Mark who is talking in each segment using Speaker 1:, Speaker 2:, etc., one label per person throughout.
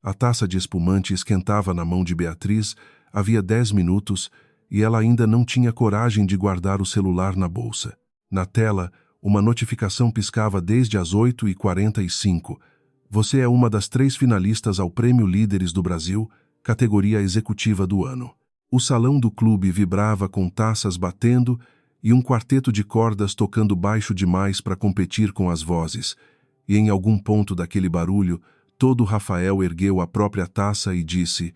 Speaker 1: A taça de espumante esquentava na mão de Beatriz havia 10 minutos e ela ainda não tinha coragem de guardar o celular na bolsa. Na tela, uma notificação piscava desde as 8h45. Você é uma das 3 finalistas ao Prêmio Líderes do Brasil, categoria executiva do ano. O salão do clube vibrava com taças batendo e um quarteto de cordas tocando baixo demais para competir com as vozes. E em algum ponto daquele barulho, todo Rafael ergueu a própria taça e disse,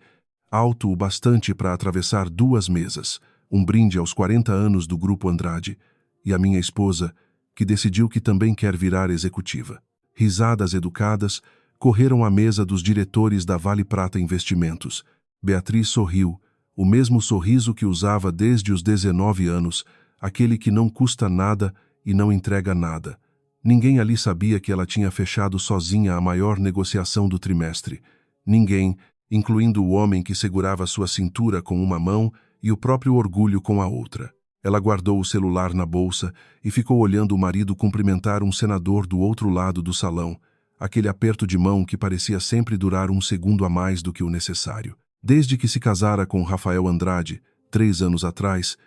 Speaker 1: alto o bastante para atravessar 2 mesas, um brinde aos 40 anos do Grupo Andrade, e a minha esposa, que decidiu que também quer virar executiva. Risadas educadas correram à mesa dos diretores da Vale Prata Investimentos. Beatriz sorriu, o mesmo sorriso que usava desde os 19 anos, aquele que não custa nada e não entrega nada. Ninguém ali sabia que ela tinha fechado sozinha a maior negociação do trimestre. Ninguém, incluindo o homem que segurava sua cintura com uma mão e o próprio orgulho com a outra. Ela guardou o celular na bolsa e ficou olhando o marido cumprimentar um senador do outro lado do salão, aquele aperto de mão que parecia sempre durar 1 segundo a mais do que o necessário. Desde que se casara com Rafael Andrade, 3 anos atrás,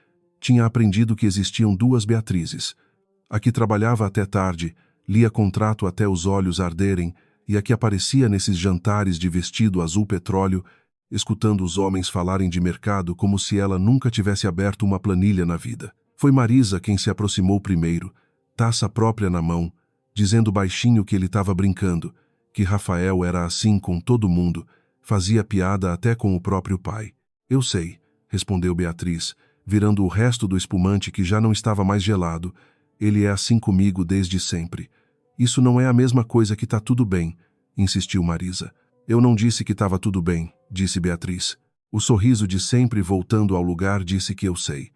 Speaker 1: tinha aprendido que existiam 2 Beatrizes. A que trabalhava até tarde, lia contrato até os olhos arderem, e a que aparecia nesses jantares de vestido azul petróleo, escutando os homens falarem de mercado como se ela nunca tivesse aberto uma planilha na vida. Foi Marisa quem se aproximou primeiro, taça própria na mão, dizendo baixinho que ele estava brincando, que Rafael era assim com todo mundo, fazia piada até com o próprio pai. Eu sei, respondeu Beatriz, virando o resto do espumante que já não estava mais gelado. Ele é assim comigo desde sempre. Isso não é a mesma coisa que tá tudo bem, insistiu Marisa. Eu não disse que estava tudo bem, disse Beatriz. O sorriso de sempre voltando ao lugar disse que eu sei.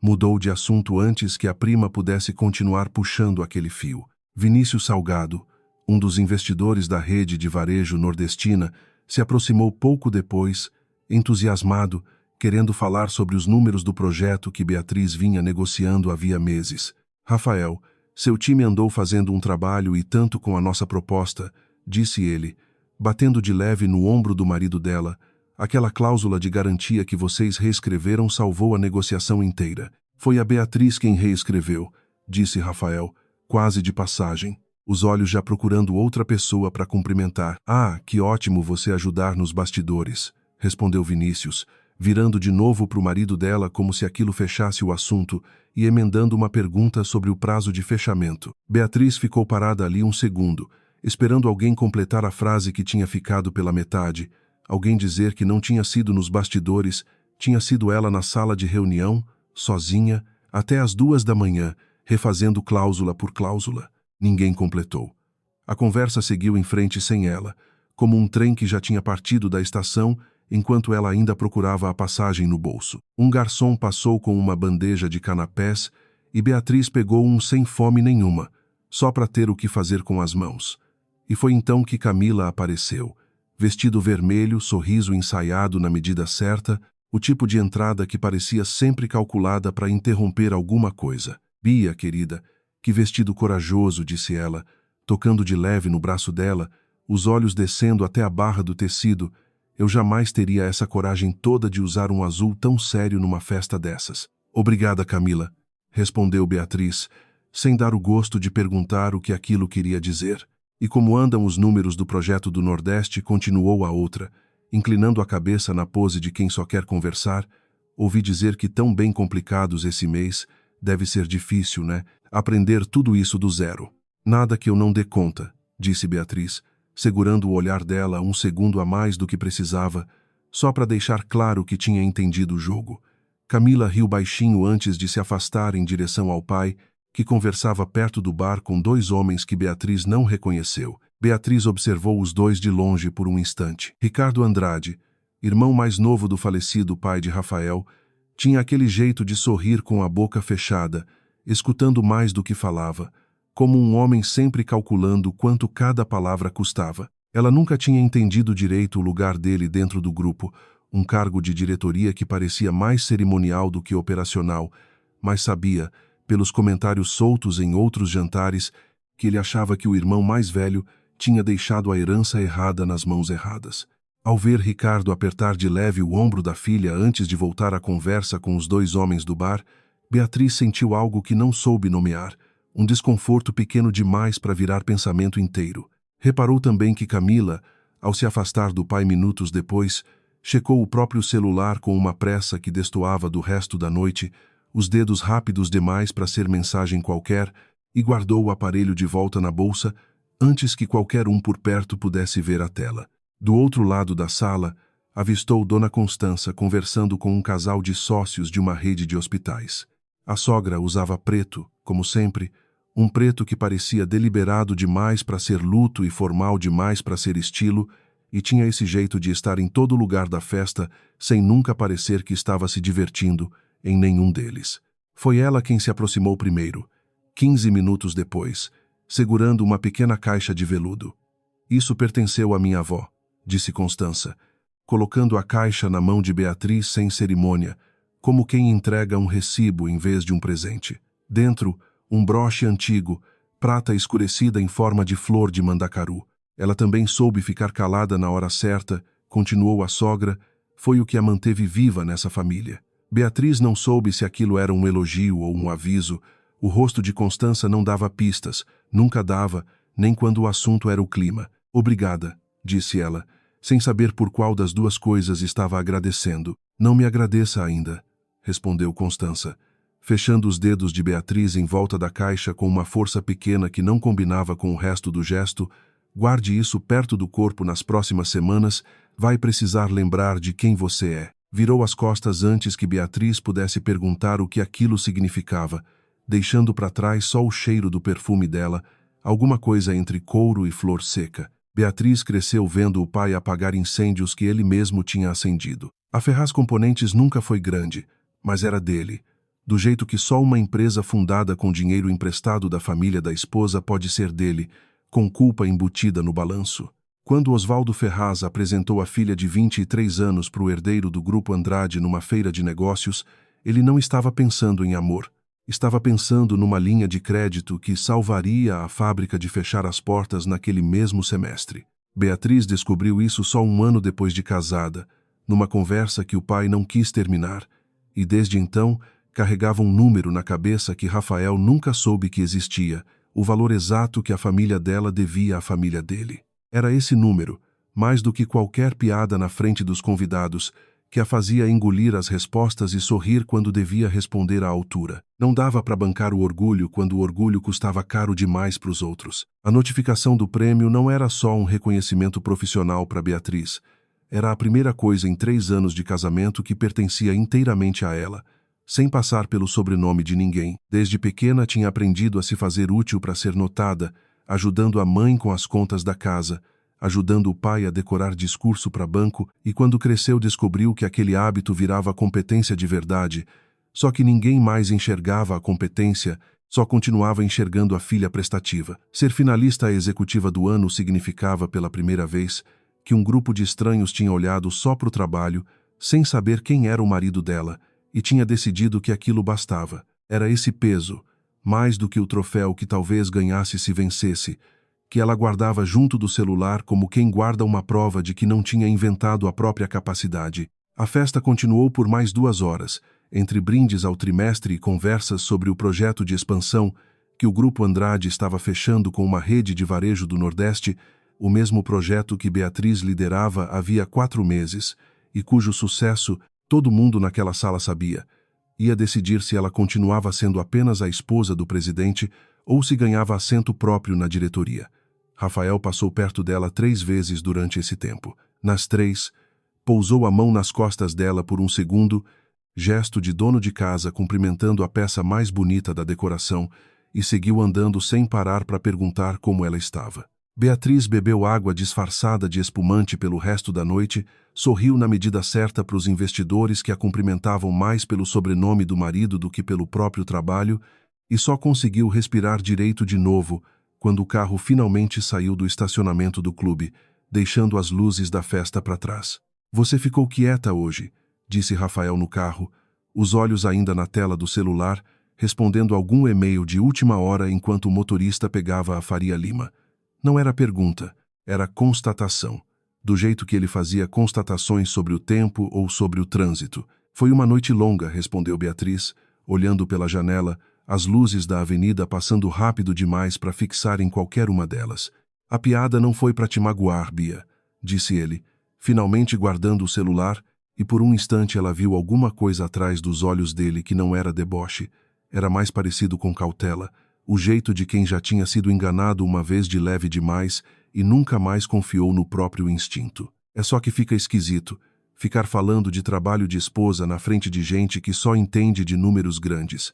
Speaker 1: Mudou de assunto antes que a prima pudesse continuar puxando aquele fio. Vinícius Salgado, um dos investidores da rede de varejo nordestina, se aproximou pouco depois, entusiasmado, querendo falar sobre os números do projeto que Beatriz vinha negociando havia meses. Rafael, seu time andou fazendo um trabalho e tanto com a nossa proposta, disse ele, batendo de leve no ombro do marido dela. Aquela cláusula de garantia que vocês reescreveram salvou a negociação inteira. Foi a Beatriz quem reescreveu, disse Rafael, quase de passagem, os olhos já procurando outra pessoa para cumprimentar. Ah, que ótimo você ajudar nos bastidores, respondeu Vinícius, virando de novo para o marido dela como se aquilo fechasse o assunto e emendando uma pergunta sobre o prazo de fechamento. Beatriz ficou parada ali 1 segundo, esperando alguém completar a frase que tinha ficado pela metade, alguém dizer que não tinha sido nos bastidores, tinha sido ela na sala de reunião, sozinha, até às 2 da manhã, refazendo cláusula por cláusula. Ninguém completou. A conversa seguiu em frente sem ela, como um trem que já tinha partido da estação, enquanto ela ainda procurava a passagem no bolso. Um garçom passou com uma bandeja de canapés e Beatriz pegou um sem fome nenhuma, só para ter o que fazer com as mãos. E foi então que Camila apareceu, vestido vermelho, sorriso ensaiado na medida certa, o tipo de entrada que parecia sempre calculada para interromper alguma coisa. Bia, querida, que vestido corajoso, disse ela, tocando de leve no braço dela, os olhos descendo até a barra do tecido. Eu jamais teria essa coragem toda de usar um azul tão sério numa festa dessas. Obrigada, Camila, respondeu Beatriz, sem dar o gosto de perguntar o que aquilo queria dizer. E como andam os números do projeto do Nordeste, continuou a outra, inclinando a cabeça na pose de quem só quer conversar. Ouvi dizer que tão bem complicados esse mês, deve ser difícil, né? Aprender tudo isso do zero. Nada que eu não dê conta, disse Beatriz, segurando o olhar dela 1 segundo a mais do que precisava, só para deixar claro que tinha entendido o jogo. Camila riu baixinho antes de se afastar em direção ao pai, que conversava perto do bar com 2 homens que Beatriz não reconheceu. Beatriz observou os 2 de longe por um instante. Ricardo Andrade, irmão mais novo do falecido pai de Rafael, tinha aquele jeito de sorrir com a boca fechada, escutando mais do que falava, como um homem sempre calculando quanto cada palavra custava. Ela nunca tinha entendido direito o lugar dele dentro do grupo, um cargo de diretoria que parecia mais cerimonial do que operacional, mas sabia, pelos comentários soltos em outros jantares, que ele achava que o irmão mais velho tinha deixado a herança errada nas mãos erradas. Ao ver Ricardo apertar de leve o ombro da filha antes de voltar à conversa com os dois homens do bar, Beatriz sentiu algo que não soube nomear, um desconforto pequeno demais para virar pensamento inteiro. Reparou também que Camila, ao se afastar do pai minutos depois, checou o próprio celular com uma pressa que destoava do resto da noite, os dedos rápidos demais para ser mensagem qualquer, e guardou o aparelho de volta na bolsa antes que qualquer um por perto pudesse ver a tela. Do outro lado da sala, avistou Dona Constança conversando com um casal de sócios de uma rede de hospitais. A sogra usava preto, como sempre, um preto que parecia deliberado demais para ser luto e formal demais para ser estilo, e tinha esse jeito de estar em todo lugar da festa sem nunca parecer que estava se divertindo em nenhum deles. Foi ela quem se aproximou primeiro, 15 minutos depois, segurando uma pequena caixa de veludo. Isso pertenceu à minha avó, disse Constança, colocando a caixa na mão de Beatriz sem cerimônia, como quem entrega um recibo em vez de um presente. Dentro, um broche antigo, prata escurecida em forma de flor de mandacaru. Ela também soube ficar calada na hora certa, continuou a sogra, foi o que a manteve viva nessa família. Beatriz não soube se aquilo era um elogio ou um aviso. O rosto de Constança não dava pistas, nunca dava, nem quando o assunto era o clima. Obrigada, disse ela, sem saber por qual das duas coisas estava agradecendo. Não me agradeça ainda, respondeu Constança, fechando os dedos de Beatriz em volta da caixa com uma força pequena que não combinava com o resto do gesto. Guarde isso perto do corpo nas próximas semanas, vai precisar lembrar de quem você é. Virou as costas antes que Beatriz pudesse perguntar o que aquilo significava, deixando para trás só o cheiro do perfume dela, alguma coisa entre couro e flor seca. Beatriz cresceu vendo o pai apagar incêndios que ele mesmo tinha acendido. A Ferraz Componentes nunca foi grande, mas era dele, do jeito que só uma empresa fundada com dinheiro emprestado da família da esposa pode ser dele, com culpa embutida no balanço. Quando Oswaldo Ferraz apresentou a filha de 23 anos para o herdeiro do Grupo Andrade numa feira de negócios, ele não estava pensando em amor. Estava pensando numa linha de crédito que salvaria a fábrica de fechar as portas naquele mesmo semestre. Beatriz descobriu isso só um ano depois de casada, numa conversa que o pai não quis terminar, e desde então carregava um número na cabeça que Rafael nunca soube que existia, o valor exato que a família dela devia à família dele. Era esse número, mais do que qualquer piada na frente dos convidados, que a fazia engolir as respostas e sorrir quando devia responder à altura. Não dava para bancar o orgulho quando o orgulho custava caro demais para os outros. A notificação do prêmio não era só um reconhecimento profissional para Beatriz. Era a primeira coisa em 3 anos de casamento que pertencia inteiramente a ela, sem passar pelo sobrenome de ninguém. Desde pequena tinha aprendido a se fazer útil para ser notada, ajudando a mãe com as contas da casa, ajudando o pai a decorar discurso para banco, e quando cresceu descobriu que aquele hábito virava competência de verdade, só que ninguém mais enxergava a competência, só continuava enxergando a filha prestativa. Ser finalista executiva do ano significava, pela primeira vez, que um grupo de estranhos tinha olhado só para o trabalho, sem saber quem era o marido dela, e tinha decidido que aquilo bastava. Era esse peso, mais do que o troféu que talvez ganhasse se vencesse, que ela guardava junto do celular como quem guarda uma prova de que não tinha inventado a própria capacidade. A festa continuou por mais 2 horas, entre brindes ao trimestre e conversas sobre o projeto de expansão que o Grupo Andrade estava fechando com uma rede de varejo do Nordeste, o mesmo projeto que Beatriz liderava havia 4 meses, e cujo sucesso todo mundo naquela sala sabia. Ia decidir se ela continuava sendo apenas a esposa do presidente ou se ganhava assento próprio na diretoria. Rafael passou perto dela 3 vezes durante esse tempo. Nas 3, pousou a mão nas costas dela por um segundo, gesto de dono de casa cumprimentando a peça mais bonita da decoração, e seguiu andando sem parar para perguntar como ela estava. Beatriz bebeu água disfarçada de espumante pelo resto da noite, sorriu na medida certa para os investidores que a cumprimentavam mais pelo sobrenome do marido do que pelo próprio trabalho, e só conseguiu respirar direito de novo quando o carro finalmente saiu do estacionamento do clube, deixando as luzes da festa para trás. Você ficou quieta hoje, disse Rafael no carro, os olhos ainda na tela do celular, respondendo algum e-mail de última hora enquanto o motorista pegava a Faria Lima. Não era pergunta, era constatação. do jeito que ele fazia constatações sobre o tempo ou sobre o trânsito. Foi uma noite longa, respondeu Beatriz, olhando pela janela, as luzes da avenida passando rápido demais para fixar em qualquer uma delas. A piada não foi para te magoar, Bia, disse ele, finalmente guardando o celular, e por um instante ela viu alguma coisa atrás dos olhos dele que não era deboche, era mais parecido com cautela, o jeito de quem já tinha sido enganado uma vez de leve demais e nunca mais confiou no próprio instinto. É só que fica esquisito, ficar falando de trabalho de esposa na frente de gente que só entende de números grandes.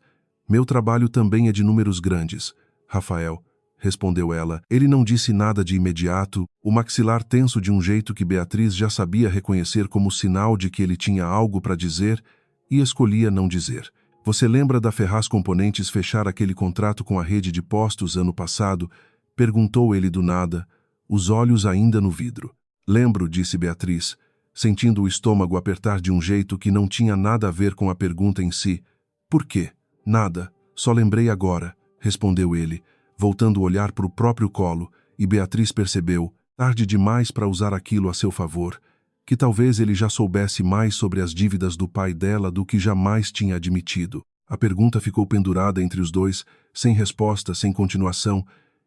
Speaker 1: Meu trabalho também é de números grandes, Rafael, respondeu ela. Ele não disse nada de imediato, o maxilar tenso de um jeito que Beatriz já sabia reconhecer como sinal de que ele tinha algo para dizer e escolhia não dizer. Você lembra da Ferraz Componentes fechar aquele contrato com a rede de postos ano passado? Perguntou ele do nada, os olhos ainda no vidro. Lembro, disse Beatriz, sentindo o estômago apertar de um jeito que não tinha nada a ver com a pergunta em si. Por quê? Nada, só lembrei agora, respondeu ele, voltando o olhar para o próprio colo, e Beatriz percebeu, tarde demais para usar aquilo a seu favor, que talvez ele já soubesse mais sobre as dívidas do pai dela do que jamais tinha admitido. A pergunta ficou pendurada entre os dois, sem resposta, sem continuação,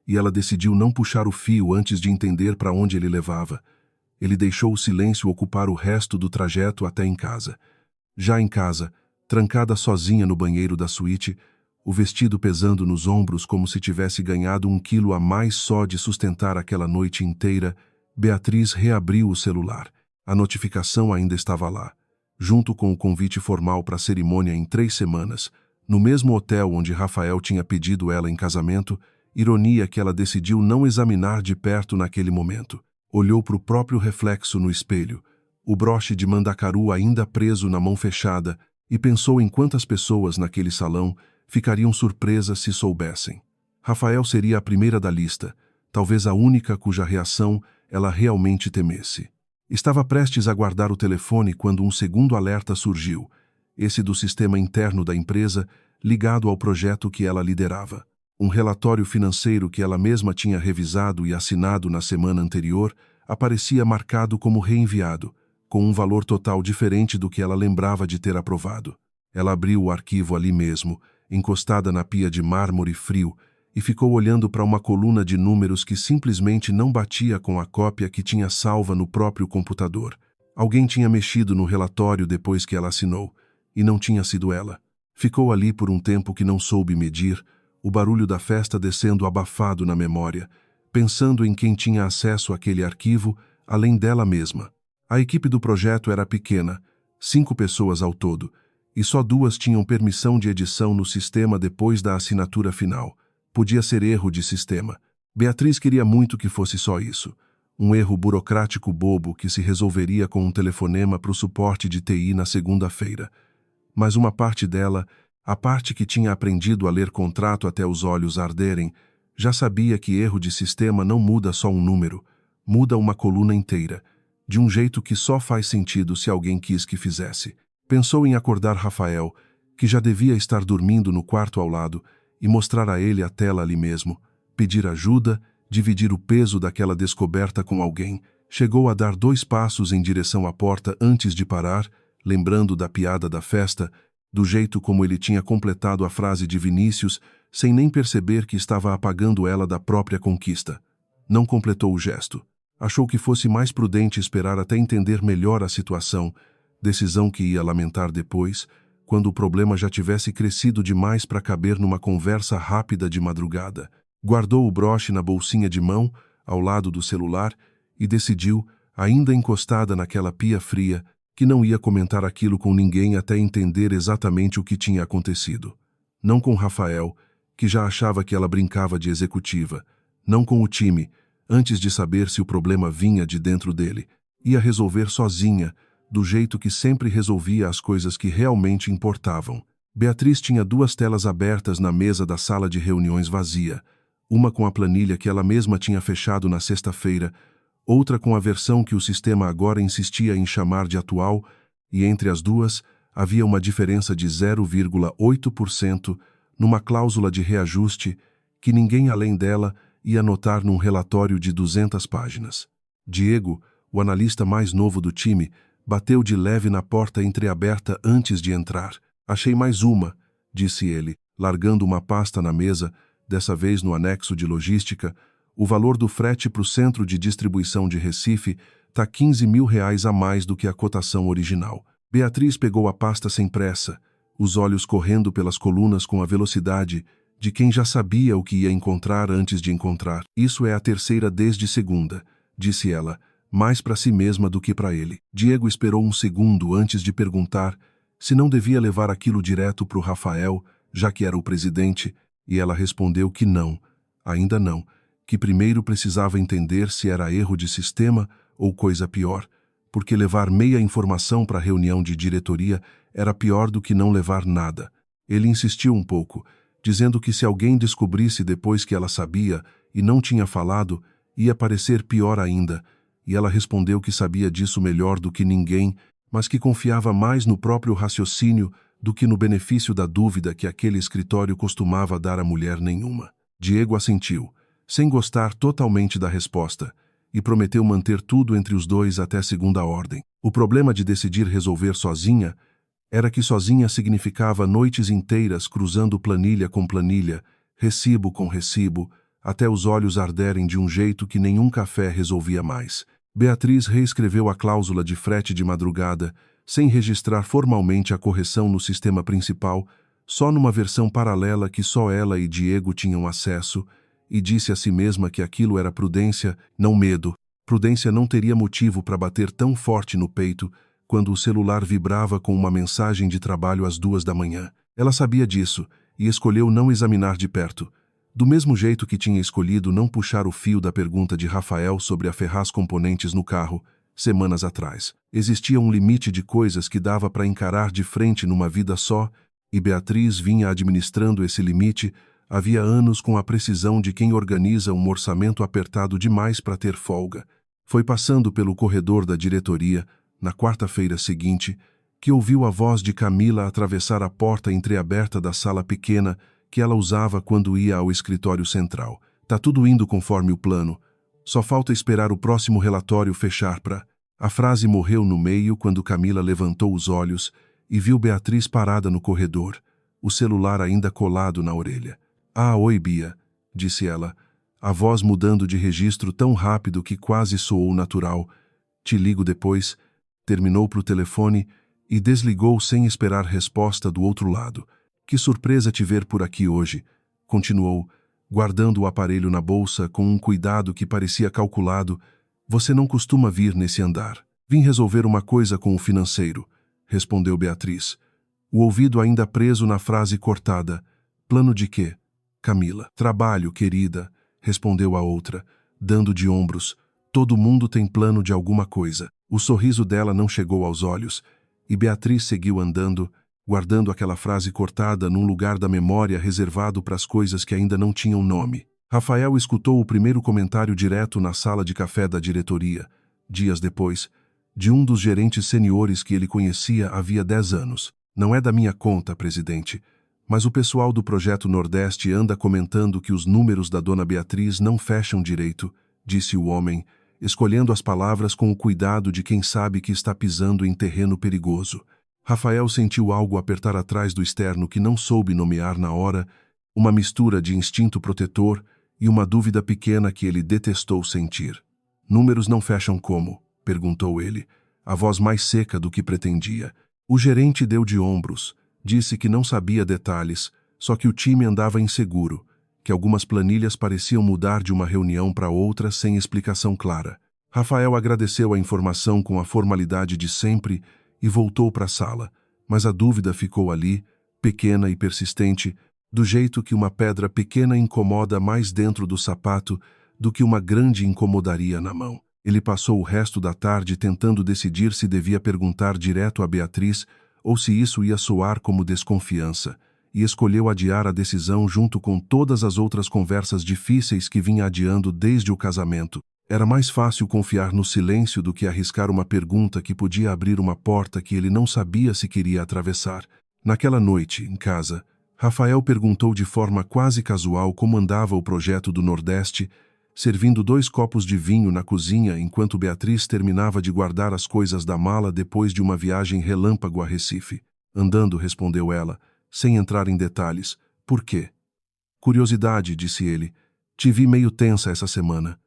Speaker 1: e ela decidiu não puxar o fio antes de entender para onde ele levava. Ele deixou o silêncio ocupar o resto do trajeto até em casa. Já em casa, trancada sozinha no banheiro da suíte, o vestido pesando nos ombros como se tivesse ganhado 1 quilo a mais só de sustentar aquela noite inteira, Beatriz reabriu o celular. A notificação ainda estava lá, junto com o convite formal para a cerimônia em 3 semanas, no mesmo hotel onde Rafael tinha pedido ela em casamento, ironia que ela decidiu não examinar de perto naquele momento. Olhou para o próprio reflexo no espelho, o broche de mandacaru ainda preso na mão fechada, e pensou em quantas pessoas naquele salão ficariam surpresas se soubessem. Rafael seria a primeira da lista, talvez a única cuja reação ela realmente temesse. Estava prestes a guardar o telefone quando um segundo alerta surgiu, esse do sistema interno da empresa, ligado ao projeto que ela liderava. Um relatório financeiro que ela mesma tinha revisado e assinado na semana anterior aparecia marcado como reenviado, com um valor total diferente do que ela lembrava de ter aprovado. Ela abriu o arquivo ali mesmo, encostada na pia de mármore frio, e ficou olhando para uma coluna de números que simplesmente não batia com a cópia que tinha salva no próprio computador. Alguém tinha mexido no relatório depois que ela assinou, e não tinha sido ela. Ficou ali por um tempo que não soube medir, o barulho da festa descendo abafado na memória, pensando em quem tinha acesso àquele arquivo, além dela mesma. A equipe do projeto era pequena, 5 pessoas ao todo, e só 2 tinham permissão de edição no sistema depois da assinatura final. Podia ser erro de sistema. Beatriz queria muito que fosse só isso. Um erro burocrático bobo que se resolveria com um telefonema para o suporte de TI na segunda-feira. Mas uma parte dela, a parte que tinha aprendido a ler contrato até os olhos arderem, já sabia que erro de sistema não muda só um número, muda uma coluna inteira, de um jeito que só faz sentido se alguém quis que fizesse. Pensou em acordar Rafael, que já devia estar dormindo no quarto ao lado, e mostrar a ele a tela ali mesmo, pedir ajuda, dividir o peso daquela descoberta com alguém. Chegou a dar 2 passos em direção à porta antes de parar, lembrando da piada da festa, do jeito como ele tinha completado a frase de Vinícius, sem nem perceber que estava apagando ela da própria conquista. Não completou o gesto. Achou que fosse mais prudente esperar até entender melhor a situação, decisão que ia lamentar depois, quando o problema já tivesse crescido demais para caber numa conversa rápida de madrugada. Guardou o broche na bolsinha de mão, ao lado do celular, e decidiu, ainda encostada naquela pia fria, que não ia comentar aquilo com ninguém até entender exatamente o que tinha acontecido. Não com Rafael, que já achava que ela brincava de executiva. Não com o time, antes de saber se o problema vinha de dentro dele. Ia resolver sozinha, do jeito que sempre resolvia as coisas que realmente importavam. Beatriz tinha 2 telas abertas na mesa da sala de reuniões vazia, uma com a planilha que ela mesma tinha fechado na sexta-feira, outra com a versão que o sistema agora insistia em chamar de atual, e entre as duas havia uma diferença de 0,8% numa cláusula de reajuste que ninguém além dela ia notar num relatório de 200 páginas. Diego, o analista mais novo do time, bateu de leve na porta entreaberta antes de entrar. Achei mais uma, disse ele, largando uma pasta na mesa, dessa vez no anexo de logística. O valor do frete para o centro de distribuição de Recife tá R$ 15.000 a mais do que a cotação original. Beatriz pegou a pasta sem pressa, os olhos correndo pelas colunas com a velocidade de quem já sabia o que ia encontrar antes de encontrar. Isso é a terceira desde segunda, disse ela, mais para si mesma do que para ele. Diego esperou um segundo antes de perguntar se não devia levar aquilo direto para o Rafael, já que era o presidente, e ela respondeu que não, ainda não, que primeiro precisava entender se era erro de sistema ou coisa pior, porque levar meia informação para a reunião de diretoria era pior do que não levar nada. Ele insistiu um pouco, dizendo que se alguém descobrisse depois que ela sabia e não tinha falado, ia parecer pior ainda, e ela respondeu que sabia disso melhor do que ninguém, mas que confiava mais no próprio raciocínio do que no benefício da dúvida que aquele escritório costumava dar a mulher nenhuma. Diego assentiu, sem gostar totalmente da resposta, e prometeu manter tudo entre os dois até segunda ordem. O problema de decidir resolver sozinha era que sozinha significava noites inteiras cruzando planilha com planilha, recibo com recibo, até os olhos arderem de um jeito que nenhum café resolvia mais. Beatriz reescreveu a cláusula de frete de madrugada, sem registrar formalmente a correção no sistema principal, só numa versão paralela que só ela e Diego tinham acesso, e disse a si mesma que aquilo era prudência, não medo. Prudência não teria motivo para bater tão forte no peito quando o celular vibrava com uma mensagem de trabalho às 2 da manhã. Ela sabia disso e escolheu não examinar de perto, do mesmo jeito que tinha escolhido não puxar o fio da pergunta de Rafael sobre a Ferraz Componentes no carro, semanas atrás. Existia um limite de coisas que dava para encarar de frente numa vida só, e Beatriz vinha administrando esse limite havia anos com a precisão de quem organiza um orçamento apertado demais para ter folga. Foi passando pelo corredor da diretoria, na quarta-feira seguinte, que ouviu a voz de Camila atravessar a porta entreaberta da sala pequena que ela usava quando ia ao escritório central. Tá tudo indo conforme o plano. Só falta esperar o próximo relatório fechar para... A frase morreu no meio quando Camila levantou os olhos e viu Beatriz parada no corredor, o celular ainda colado na orelha. Ah, oi, Bia, disse ela, a voz mudando de registro tão rápido que quase soou natural. Te ligo depois. Terminou pro telefone e desligou sem esperar resposta do outro lado. Que surpresa te ver por aqui hoje, continuou, guardando o aparelho na bolsa com um cuidado que parecia calculado. Você não costuma vir nesse andar. Vim resolver uma coisa com o financeiro, respondeu Beatriz, o ouvido ainda preso na frase cortada. Plano de quê? Camila. Trabalho, querida, respondeu a outra, dando de ombros. Todo mundo tem plano de alguma coisa. O sorriso dela não chegou aos olhos, e Beatriz seguiu andando, guardando aquela frase cortada num lugar da memória reservado para as coisas que ainda não tinham nome. Rafael escutou o primeiro comentário direto na sala de café da diretoria, dias depois, de um dos gerentes seniores que ele conhecia havia 10 anos. Não é da minha conta, presidente, mas o pessoal do Projeto Nordeste anda comentando que os números da dona Beatriz não fecham direito, disse o homem, escolhendo as palavras com o cuidado de quem sabe que está pisando em terreno perigoso. Rafael sentiu algo apertar atrás do externo que não soube nomear na hora, uma mistura de instinto protetor e uma dúvida pequena que ele detestou sentir. Números não fecham como? Perguntou ele, a voz mais seca do que pretendia. O gerente deu de ombros, disse que não sabia detalhes, só que o time andava inseguro, que algumas planilhas pareciam mudar de uma reunião para outra sem explicação clara. Rafael agradeceu a informação com a formalidade de sempre e voltou para a sala, mas a dúvida ficou ali, pequena e persistente, do jeito que uma pedra pequena incomoda mais dentro do sapato do que uma grande incomodaria na mão. Ele passou o resto da tarde tentando decidir se devia perguntar direto a Beatriz ou se isso ia soar como desconfiança, e escolheu adiar a decisão junto com todas as outras conversas difíceis que vinha adiando desde o casamento. Era mais fácil confiar no silêncio do que arriscar uma pergunta que podia abrir uma porta que ele não sabia se queria atravessar. Naquela noite, em casa, Rafael perguntou de forma quase casual como andava o projeto do Nordeste, servindo 2 copos de vinho na cozinha enquanto Beatriz terminava de guardar as coisas da mala depois de uma viagem relâmpago a Recife. Andando, respondeu ela, sem entrar em detalhes. Por quê? Curiosidade, disse ele. Te vi meio tensa essa semana.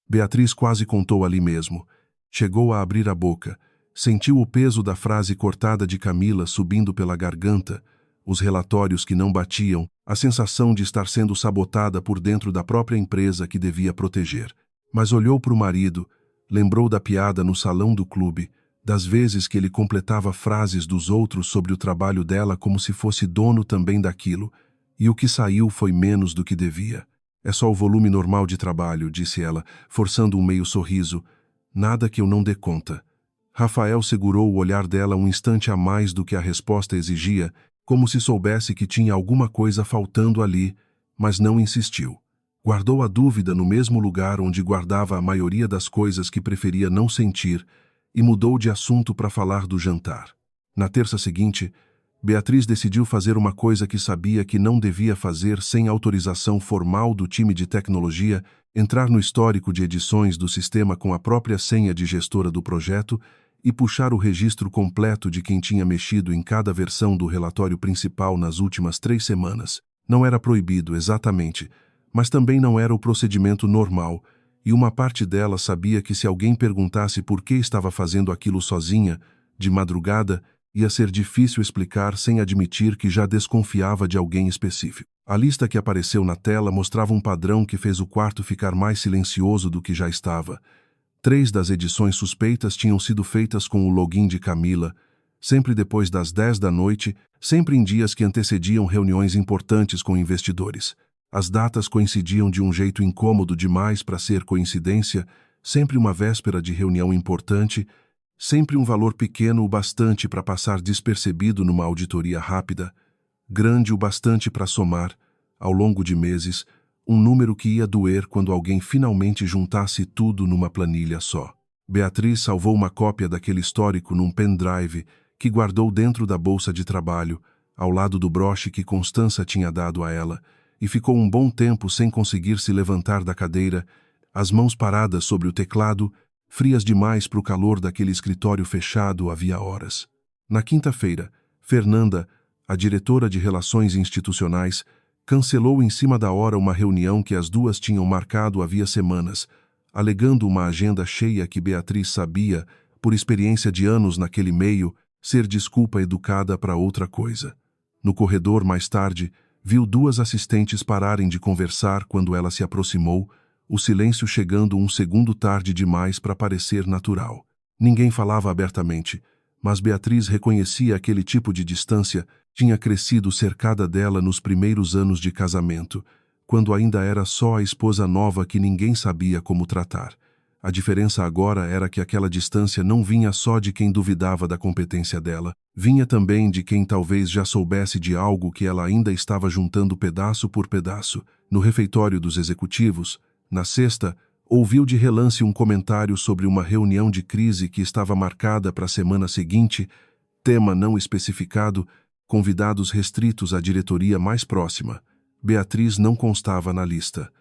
Speaker 1: Beatriz quase contou ali mesmo. Chegou a abrir a boca. Sentiu o peso da frase cortada de Camila subindo pela garganta, os relatórios que não batiam, a sensação de estar sendo sabotada por dentro da própria empresa que devia proteger. Mas olhou para o marido, lembrou da piada no salão do clube, das vezes que ele completava frases dos outros sobre o trabalho dela como se fosse dono também daquilo, e o que saiu foi menos do que devia. É só o volume normal de trabalho, disse ela, forçando um meio sorriso. Nada que eu não dê conta. Rafael segurou o olhar dela um instante a mais do que a resposta exigia, como se soubesse que tinha alguma coisa faltando ali, mas não insistiu. Guardou a dúvida no mesmo lugar onde guardava a maioria das coisas que preferia não sentir e mudou de assunto para falar do jantar. Na terça seguinte, Beatriz decidiu fazer uma coisa que sabia que não devia fazer sem autorização formal do time de tecnologia, entrar no histórico de edições do sistema com a própria senha de gestora do projeto e puxar o registro completo de quem tinha mexido em cada versão do relatório principal nas últimas 3 semanas. Não era proibido, exatamente, mas também não era o procedimento normal, e uma parte dela sabia que se alguém perguntasse por que estava fazendo aquilo sozinha, de madrugada, ia ser difícil explicar sem admitir que já desconfiava de alguém específico. A lista que apareceu na tela mostrava um padrão que fez o quarto ficar mais silencioso do que já estava. 3 das edições suspeitas tinham sido feitas com o login de Camila, sempre depois das 10 da noite, sempre em dias que antecediam reuniões importantes com investidores. As datas coincidiam de um jeito incômodo demais para ser coincidência, sempre uma véspera de reunião importante, sempre um valor pequeno o bastante para passar despercebido numa auditoria rápida, grande o bastante para somar, ao longo de meses, um número que ia doer quando alguém finalmente juntasse tudo numa planilha só. Beatriz salvou uma cópia daquele histórico num pendrive que guardou dentro da bolsa de trabalho, ao lado do broche que Constança tinha dado a ela, e ficou um bom tempo sem conseguir se levantar da cadeira, as mãos paradas sobre o teclado, frias demais para o calor daquele escritório fechado havia horas. Na quinta-feira, Fernanda, a diretora de Relações Institucionais, cancelou em cima da hora uma reunião que as duas tinham marcado havia semanas, alegando uma agenda cheia que Beatriz sabia, por experiência de anos naquele meio, ser desculpa educada para outra coisa. No corredor, mais tarde, viu 2 assistentes pararem de conversar quando ela se aproximou, o silêncio chegando um segundo tarde demais para parecer natural. Ninguém falava abertamente, mas Beatriz reconhecia aquele tipo de distância, tinha crescido cercada dela nos primeiros anos de casamento, quando ainda era só a esposa nova que ninguém sabia como tratar. A diferença agora era que aquela distância não vinha só de quem duvidava da competência dela, vinha também de quem talvez já soubesse de algo que ela ainda estava juntando pedaço por pedaço. No refeitório dos executivos, na sexta, ouviu de relance um comentário sobre uma reunião de crise que estava marcada para a semana seguinte, tema não especificado, convidados restritos à diretoria mais próxima. Beatriz não constava na lista.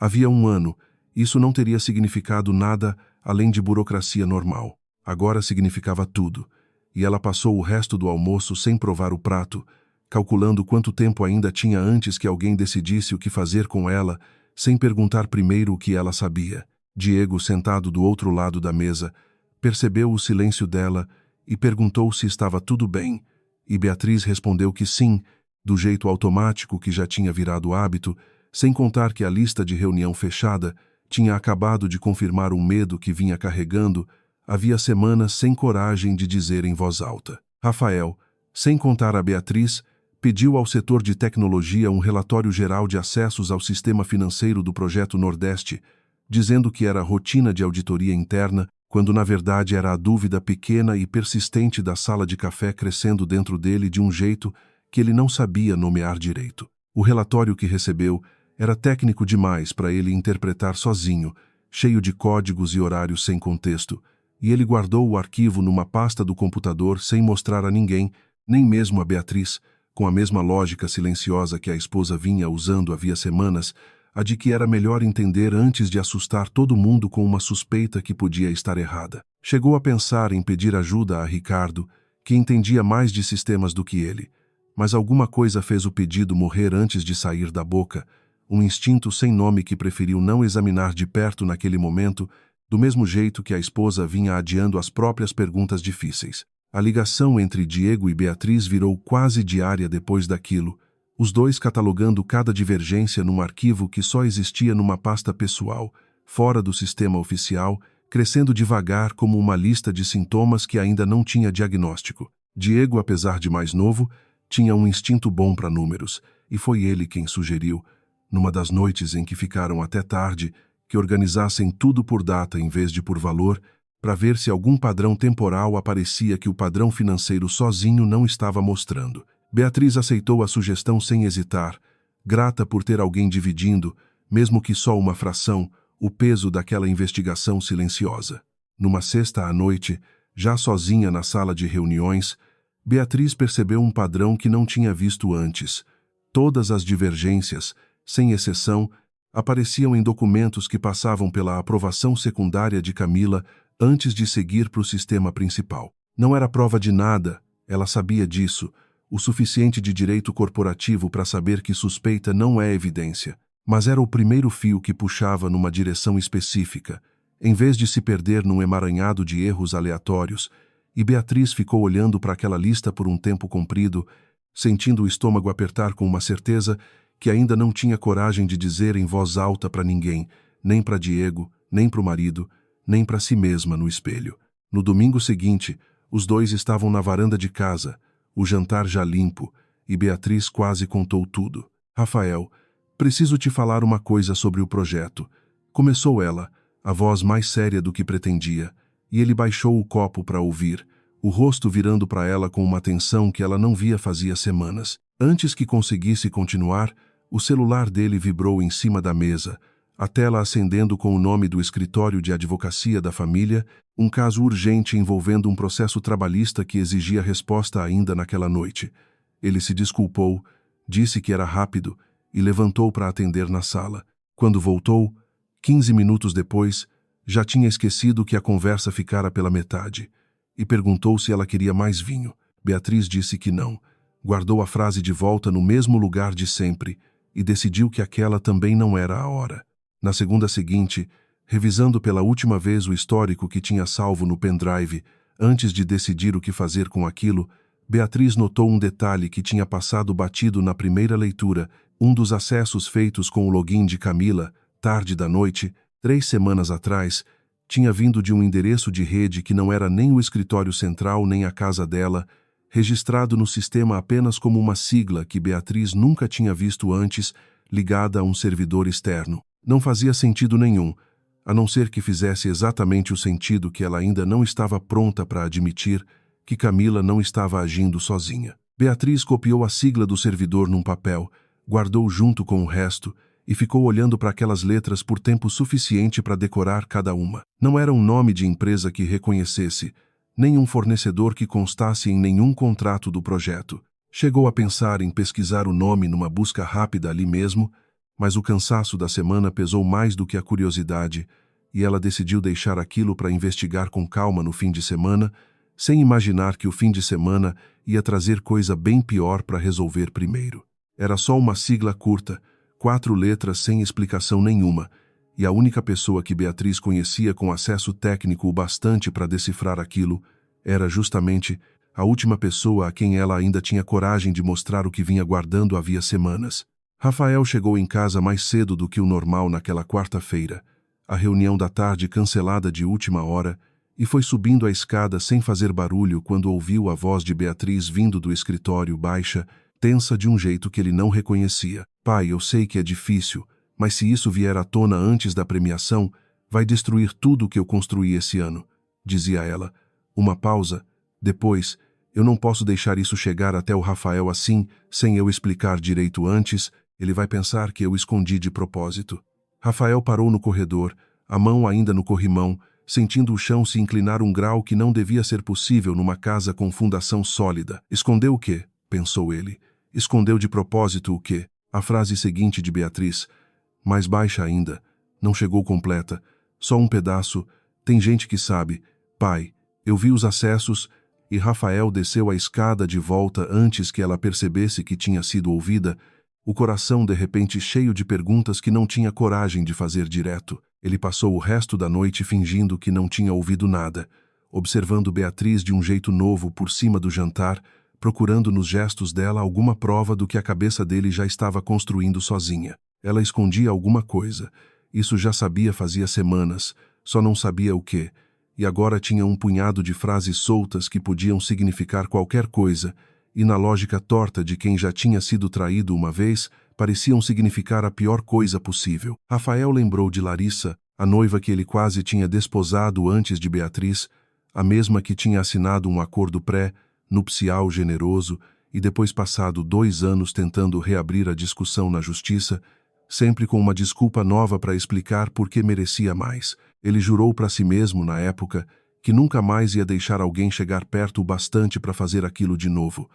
Speaker 1: Havia um ano, isso não teria significado nada além de burocracia normal. Agora significava tudo, e ela passou o resto do almoço sem provar o prato, calculando quanto tempo ainda tinha antes que alguém decidisse o que fazer com ela, sem perguntar primeiro o que ela sabia. Diego, sentado do outro lado da mesa, percebeu o silêncio dela e perguntou se estava tudo bem, e Beatriz respondeu que sim, do jeito automático que já tinha virado hábito, sem contar que a lista de reunião fechada tinha acabado de confirmar um medo que vinha carregando havia semanas sem coragem de dizer em voz alta. Rafael, sem contar a Beatriz, pediu ao setor de tecnologia um relatório geral de acessos ao sistema financeiro do Projeto Nordeste, dizendo que era rotina de auditoria interna, quando na verdade era a dúvida pequena e persistente da sala de café crescendo dentro dele de um jeito que ele não sabia nomear direito. O relatório que recebeu era técnico demais para ele interpretar sozinho, cheio de códigos e horários sem contexto, e ele guardou o arquivo numa pasta do computador sem mostrar a ninguém, nem mesmo a Beatriz, com a mesma lógica silenciosa que a esposa vinha usando havia semanas, a de que era melhor entender antes de assustar todo mundo com uma suspeita que podia estar errada. Chegou a pensar em pedir ajuda a Ricardo, que entendia mais de sistemas do que ele, mas alguma coisa fez o pedido morrer antes de sair da boca, um instinto sem nome que preferiu não examinar de perto naquele momento, do mesmo jeito que a esposa vinha adiando as próprias perguntas difíceis. A ligação entre Diego e Beatriz virou quase diária depois daquilo, os dois catalogando cada divergência num arquivo que só existia numa pasta pessoal, fora do sistema oficial, crescendo devagar como uma lista de sintomas que ainda não tinha diagnóstico. Diego, apesar de mais novo, tinha um instinto bom para números, e foi ele quem sugeriu, numa das noites em que ficaram até tarde, que organizassem tudo por data em vez de por valor, para ver se algum padrão temporal aparecia que o padrão financeiro sozinho não estava mostrando. Beatriz aceitou a sugestão sem hesitar, grata por ter alguém dividindo, mesmo que só uma fração, o peso daquela investigação silenciosa. Numa sexta à noite, já sozinha na sala de reuniões, Beatriz percebeu um padrão que não tinha visto antes. Todas as divergências, sem exceção, apareciam em documentos que passavam pela aprovação secundária de Camila antes de seguir para o sistema principal. Não era prova de nada, ela sabia disso, o suficiente de direito corporativo para saber que suspeita não é evidência, mas era o primeiro fio que puxava numa direção específica, em vez de se perder num emaranhado de erros aleatórios, e Beatriz ficou olhando para aquela lista por um tempo comprido, sentindo o estômago apertar com uma certeza que ainda não tinha coragem de dizer em voz alta para ninguém, nem para Diego, nem para o marido, nem para si mesma no espelho. No domingo seguinte, os dois estavam na varanda de casa, o jantar já limpo, e Beatriz quase contou tudo. Rafael, preciso te falar uma coisa sobre o projeto. Começou ela, a voz mais séria do que pretendia, e ele baixou o copo para ouvir, o rosto virando para ela com uma atenção que ela não via fazia semanas. Antes que conseguisse continuar, o celular dele vibrou em cima da mesa, a tela acendendo com o nome do escritório de advocacia da família, um caso urgente envolvendo um processo trabalhista que exigia resposta ainda naquela noite. Ele se desculpou, disse que era rápido e levantou para atender na sala. Quando voltou, 15 minutos depois, já tinha esquecido que a conversa ficara pela metade e perguntou se ela queria mais vinho. Beatriz disse que não, guardou a frase de volta no mesmo lugar de sempre e decidiu que aquela também não era a hora. Na segunda seguinte, revisando pela última vez o histórico que tinha salvo no pendrive, antes de decidir o que fazer com aquilo, Beatriz notou um detalhe que tinha passado batido na primeira leitura, um dos acessos feitos com o login de Camila, tarde da noite, 3 semanas atrás, tinha vindo de um endereço de rede que não era nem o escritório central nem a casa dela, registrado no sistema apenas como uma sigla que Beatriz nunca tinha visto antes, ligada a um servidor externo. Não fazia sentido nenhum, a não ser que fizesse exatamente o sentido que ela ainda não estava pronta para admitir, que Camila não estava agindo sozinha. Beatriz copiou a sigla do servidor num papel, guardou junto com o resto e ficou olhando para aquelas letras por tempo suficiente para decorar cada uma. Não era um nome de empresa que reconhecesse, nem um fornecedor que constasse em nenhum contrato do projeto. Chegou a pensar em pesquisar o nome numa busca rápida ali mesmo, mas o cansaço da semana pesou mais do que a curiosidade, e ela decidiu deixar aquilo para investigar com calma no fim de semana, sem imaginar que o fim de semana ia trazer coisa bem pior para resolver primeiro. Era só uma sigla curta, 4 letras sem explicação nenhuma, e a única pessoa que Beatriz conhecia com acesso técnico o bastante para decifrar aquilo era justamente a última pessoa a quem ela ainda tinha coragem de mostrar o que vinha guardando havia semanas. Rafael chegou em casa mais cedo do que o normal naquela quarta-feira, a reunião da tarde cancelada de última hora, e foi subindo a escada sem fazer barulho quando ouviu a voz de Beatriz vindo do escritório baixa, tensa de um jeito que ele não reconhecia. Pai, eu sei que é difícil, mas se isso vier à tona antes da premiação, vai destruir tudo o que eu construí esse ano, dizia ela. Uma pausa. Depois, eu não posso deixar isso chegar até o Rafael assim, sem eu explicar direito antes. Ele vai pensar que eu escondi de propósito. Rafael parou no corredor, a mão ainda no corrimão, sentindo o chão se inclinar um grau que não devia ser possível numa casa com fundação sólida. Escondeu o quê? Pensou ele. Escondeu de propósito o quê? A frase seguinte de Beatriz. Mais baixa ainda. Não chegou completa. Só um pedaço. Tem gente que sabe. Pai, eu vi os acessos e Rafael desceu a escada de volta antes que ela percebesse que tinha sido ouvida, o coração de repente cheio de perguntas que não tinha coragem de fazer direto. Ele passou o resto da noite fingindo que não tinha ouvido nada, observando Beatriz de um jeito novo por cima do jantar, procurando nos gestos dela alguma prova do que a cabeça dele já estava construindo sozinha. Ela escondia alguma coisa. Isso já sabia fazia semanas, só não sabia o quê. E agora tinha um punhado de frases soltas que podiam significar qualquer coisa, e na lógica torta de quem já tinha sido traído uma vez, pareciam significar a pior coisa possível. Rafael lembrou de Larissa, a noiva que ele quase tinha desposado antes de Beatriz, a mesma que tinha assinado um acordo pré-nupcial generoso e depois passado 2 anos tentando reabrir a discussão na justiça, sempre com uma desculpa nova para explicar por que merecia mais. Ele jurou para si mesmo, na época, que nunca mais ia deixar alguém chegar perto o bastante para fazer aquilo de novo.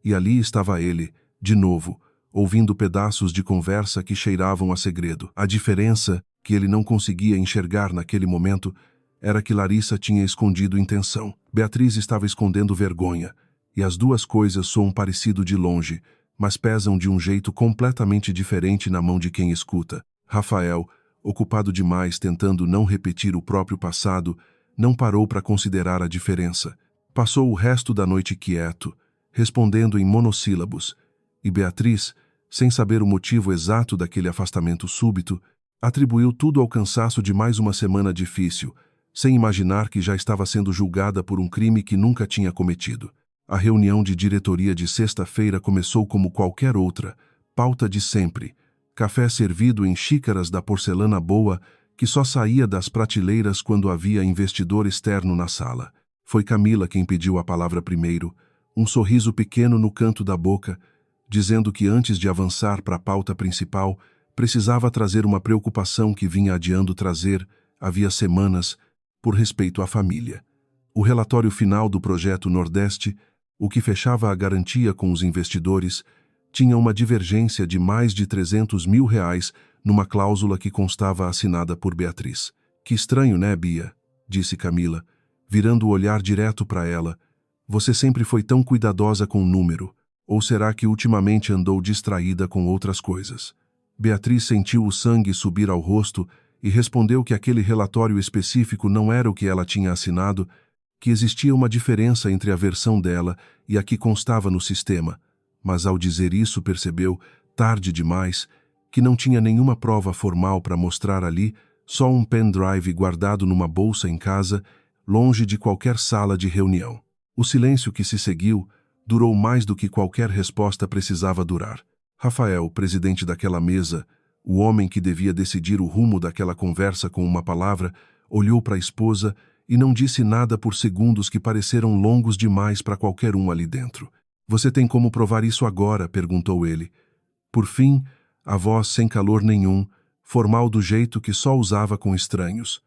Speaker 1: E ali estava ele, de novo, ouvindo pedaços de conversa que cheiravam a segredo. A diferença, que ele não conseguia enxergar naquele momento, era que Larissa tinha escondido intenção. Beatriz estava escondendo vergonha, e as duas coisas soam parecido de longe, mas pesam de um jeito completamente diferente na mão de quem escuta. Rafael, ocupado demais tentando não repetir o próprio passado, não parou para considerar a diferença. Passou o resto da noite quieto, respondendo em monossílabos, e Beatriz, sem saber o motivo exato daquele afastamento súbito, atribuiu tudo ao cansaço de mais uma semana difícil, sem imaginar que já estava sendo julgada por um crime que nunca tinha cometido. A reunião de diretoria de sexta-feira começou como qualquer outra, pauta de sempre, café servido em xícaras da porcelana boa que só saía das prateleiras quando havia investidor externo na sala. Foi Camila quem pediu a palavra primeiro, um sorriso pequeno no canto da boca, dizendo que antes de avançar para a pauta principal, precisava trazer uma preocupação que vinha adiando trazer, havia semanas, por respeito à família. O relatório final do projeto Nordeste, o que fechava a garantia com os investidores, tinha uma divergência de mais de R$300 mil numa cláusula que constava assinada por Beatriz. Que estranho, né, Bia? Disse Camila, virando o olhar direto para ela. Você sempre foi tão cuidadosa com o número, ou será que ultimamente andou distraída com outras coisas? Beatriz sentiu o sangue subir ao rosto e respondeu que aquele relatório específico não era o que ela tinha assinado, que existia uma diferença entre a versão dela e a que constava no sistema, mas ao dizer isso percebeu, tarde demais, que não tinha nenhuma prova formal para mostrar ali, só um pendrive guardado numa bolsa em casa, longe de qualquer sala de reunião. O silêncio que se seguiu durou mais do que qualquer resposta precisava durar. Rafael, presidente daquela mesa, o homem que devia decidir o rumo daquela conversa com uma palavra, olhou para a esposa e não disse nada por segundos que pareceram longos demais para qualquer um ali dentro. Você tem como provar isso agora? Perguntou ele. Por fim, a voz sem calor nenhum, formal do jeito que só usava com estranhos.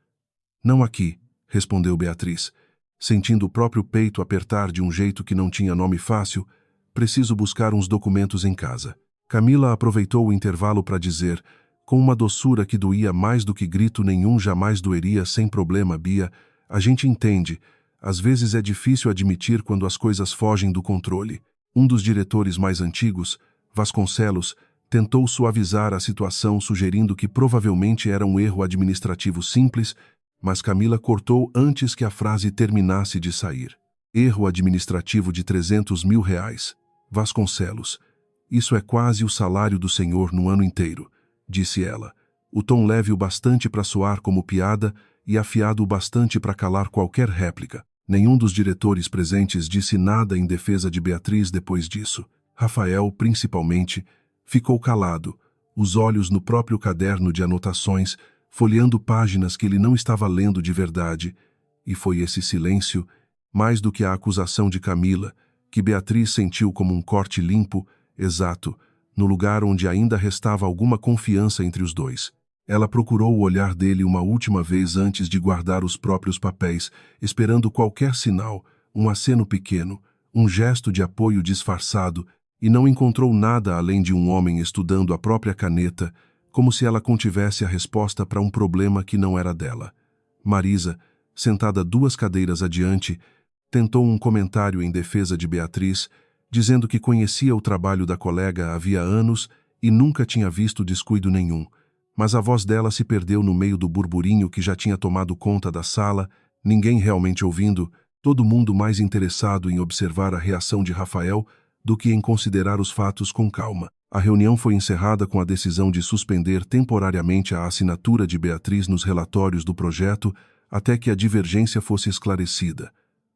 Speaker 1: Não aqui, respondeu Beatriz, sentindo o próprio peito apertar de um jeito que não tinha nome fácil. Preciso buscar uns documentos em casa. Camila aproveitou o intervalo para dizer, com uma doçura que doía mais do que grito nenhum jamais doeria sem problema, Bia, a gente entende. Às vezes é difícil admitir quando as coisas fogem do controle. Um dos diretores mais antigos, Vasconcelos, tentou suavizar a situação sugerindo que provavelmente era um erro administrativo simples, mas Camila cortou antes que a frase terminasse de sair. Erro administrativo de R$300 mil. Vasconcelos. Isso é quase o salário do senhor no ano inteiro, disse ela, o tom leve o bastante para soar como piada e afiado o bastante para calar qualquer réplica. Nenhum dos diretores presentes disse nada em defesa de Beatriz depois disso. Rafael, principalmente, ficou calado, os olhos no próprio caderno de anotações, folheando páginas que ele não estava lendo de verdade, e foi esse silêncio, mais do que a acusação de Camila, que Beatriz sentiu como um corte limpo, exato, no lugar onde ainda restava alguma confiança entre os dois. Ela procurou o olhar dele uma última vez antes de guardar os próprios papéis, esperando qualquer sinal, um aceno pequeno, um gesto de apoio disfarçado, e não encontrou nada além de um homem estudando a própria caneta, como se ela contivesse a resposta para um problema que não era dela. Marisa, sentada 2 cadeiras adiante, tentou um comentário em defesa de Beatriz, dizendo que conhecia o trabalho da colega havia anos e nunca tinha visto descuido nenhum, mas a voz dela se perdeu no meio do burburinho que já tinha tomado conta da sala, ninguém realmente ouvindo, todo mundo mais interessado em observar a reação de Rafael do que em considerar os fatos com calma. A reunião foi encerrada com a decisão de suspender temporariamente a assinatura de Beatriz nos relatórios do projeto até que a divergência fosse esclarecida.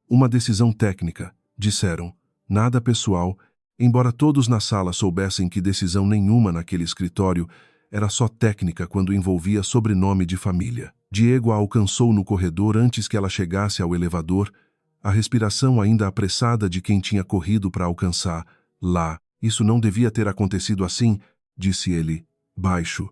Speaker 1: Uma decisão técnica, disseram, nada pessoal, embora todos na sala soubessem que decisão nenhuma naquele escritório era só técnica quando envolvia sobrenome de família. Diego a alcançou no corredor antes que ela chegasse ao elevador, a respiração ainda apressada de quem tinha corrido para alcançar. Lá, isso não devia ter acontecido assim, disse ele, baixo,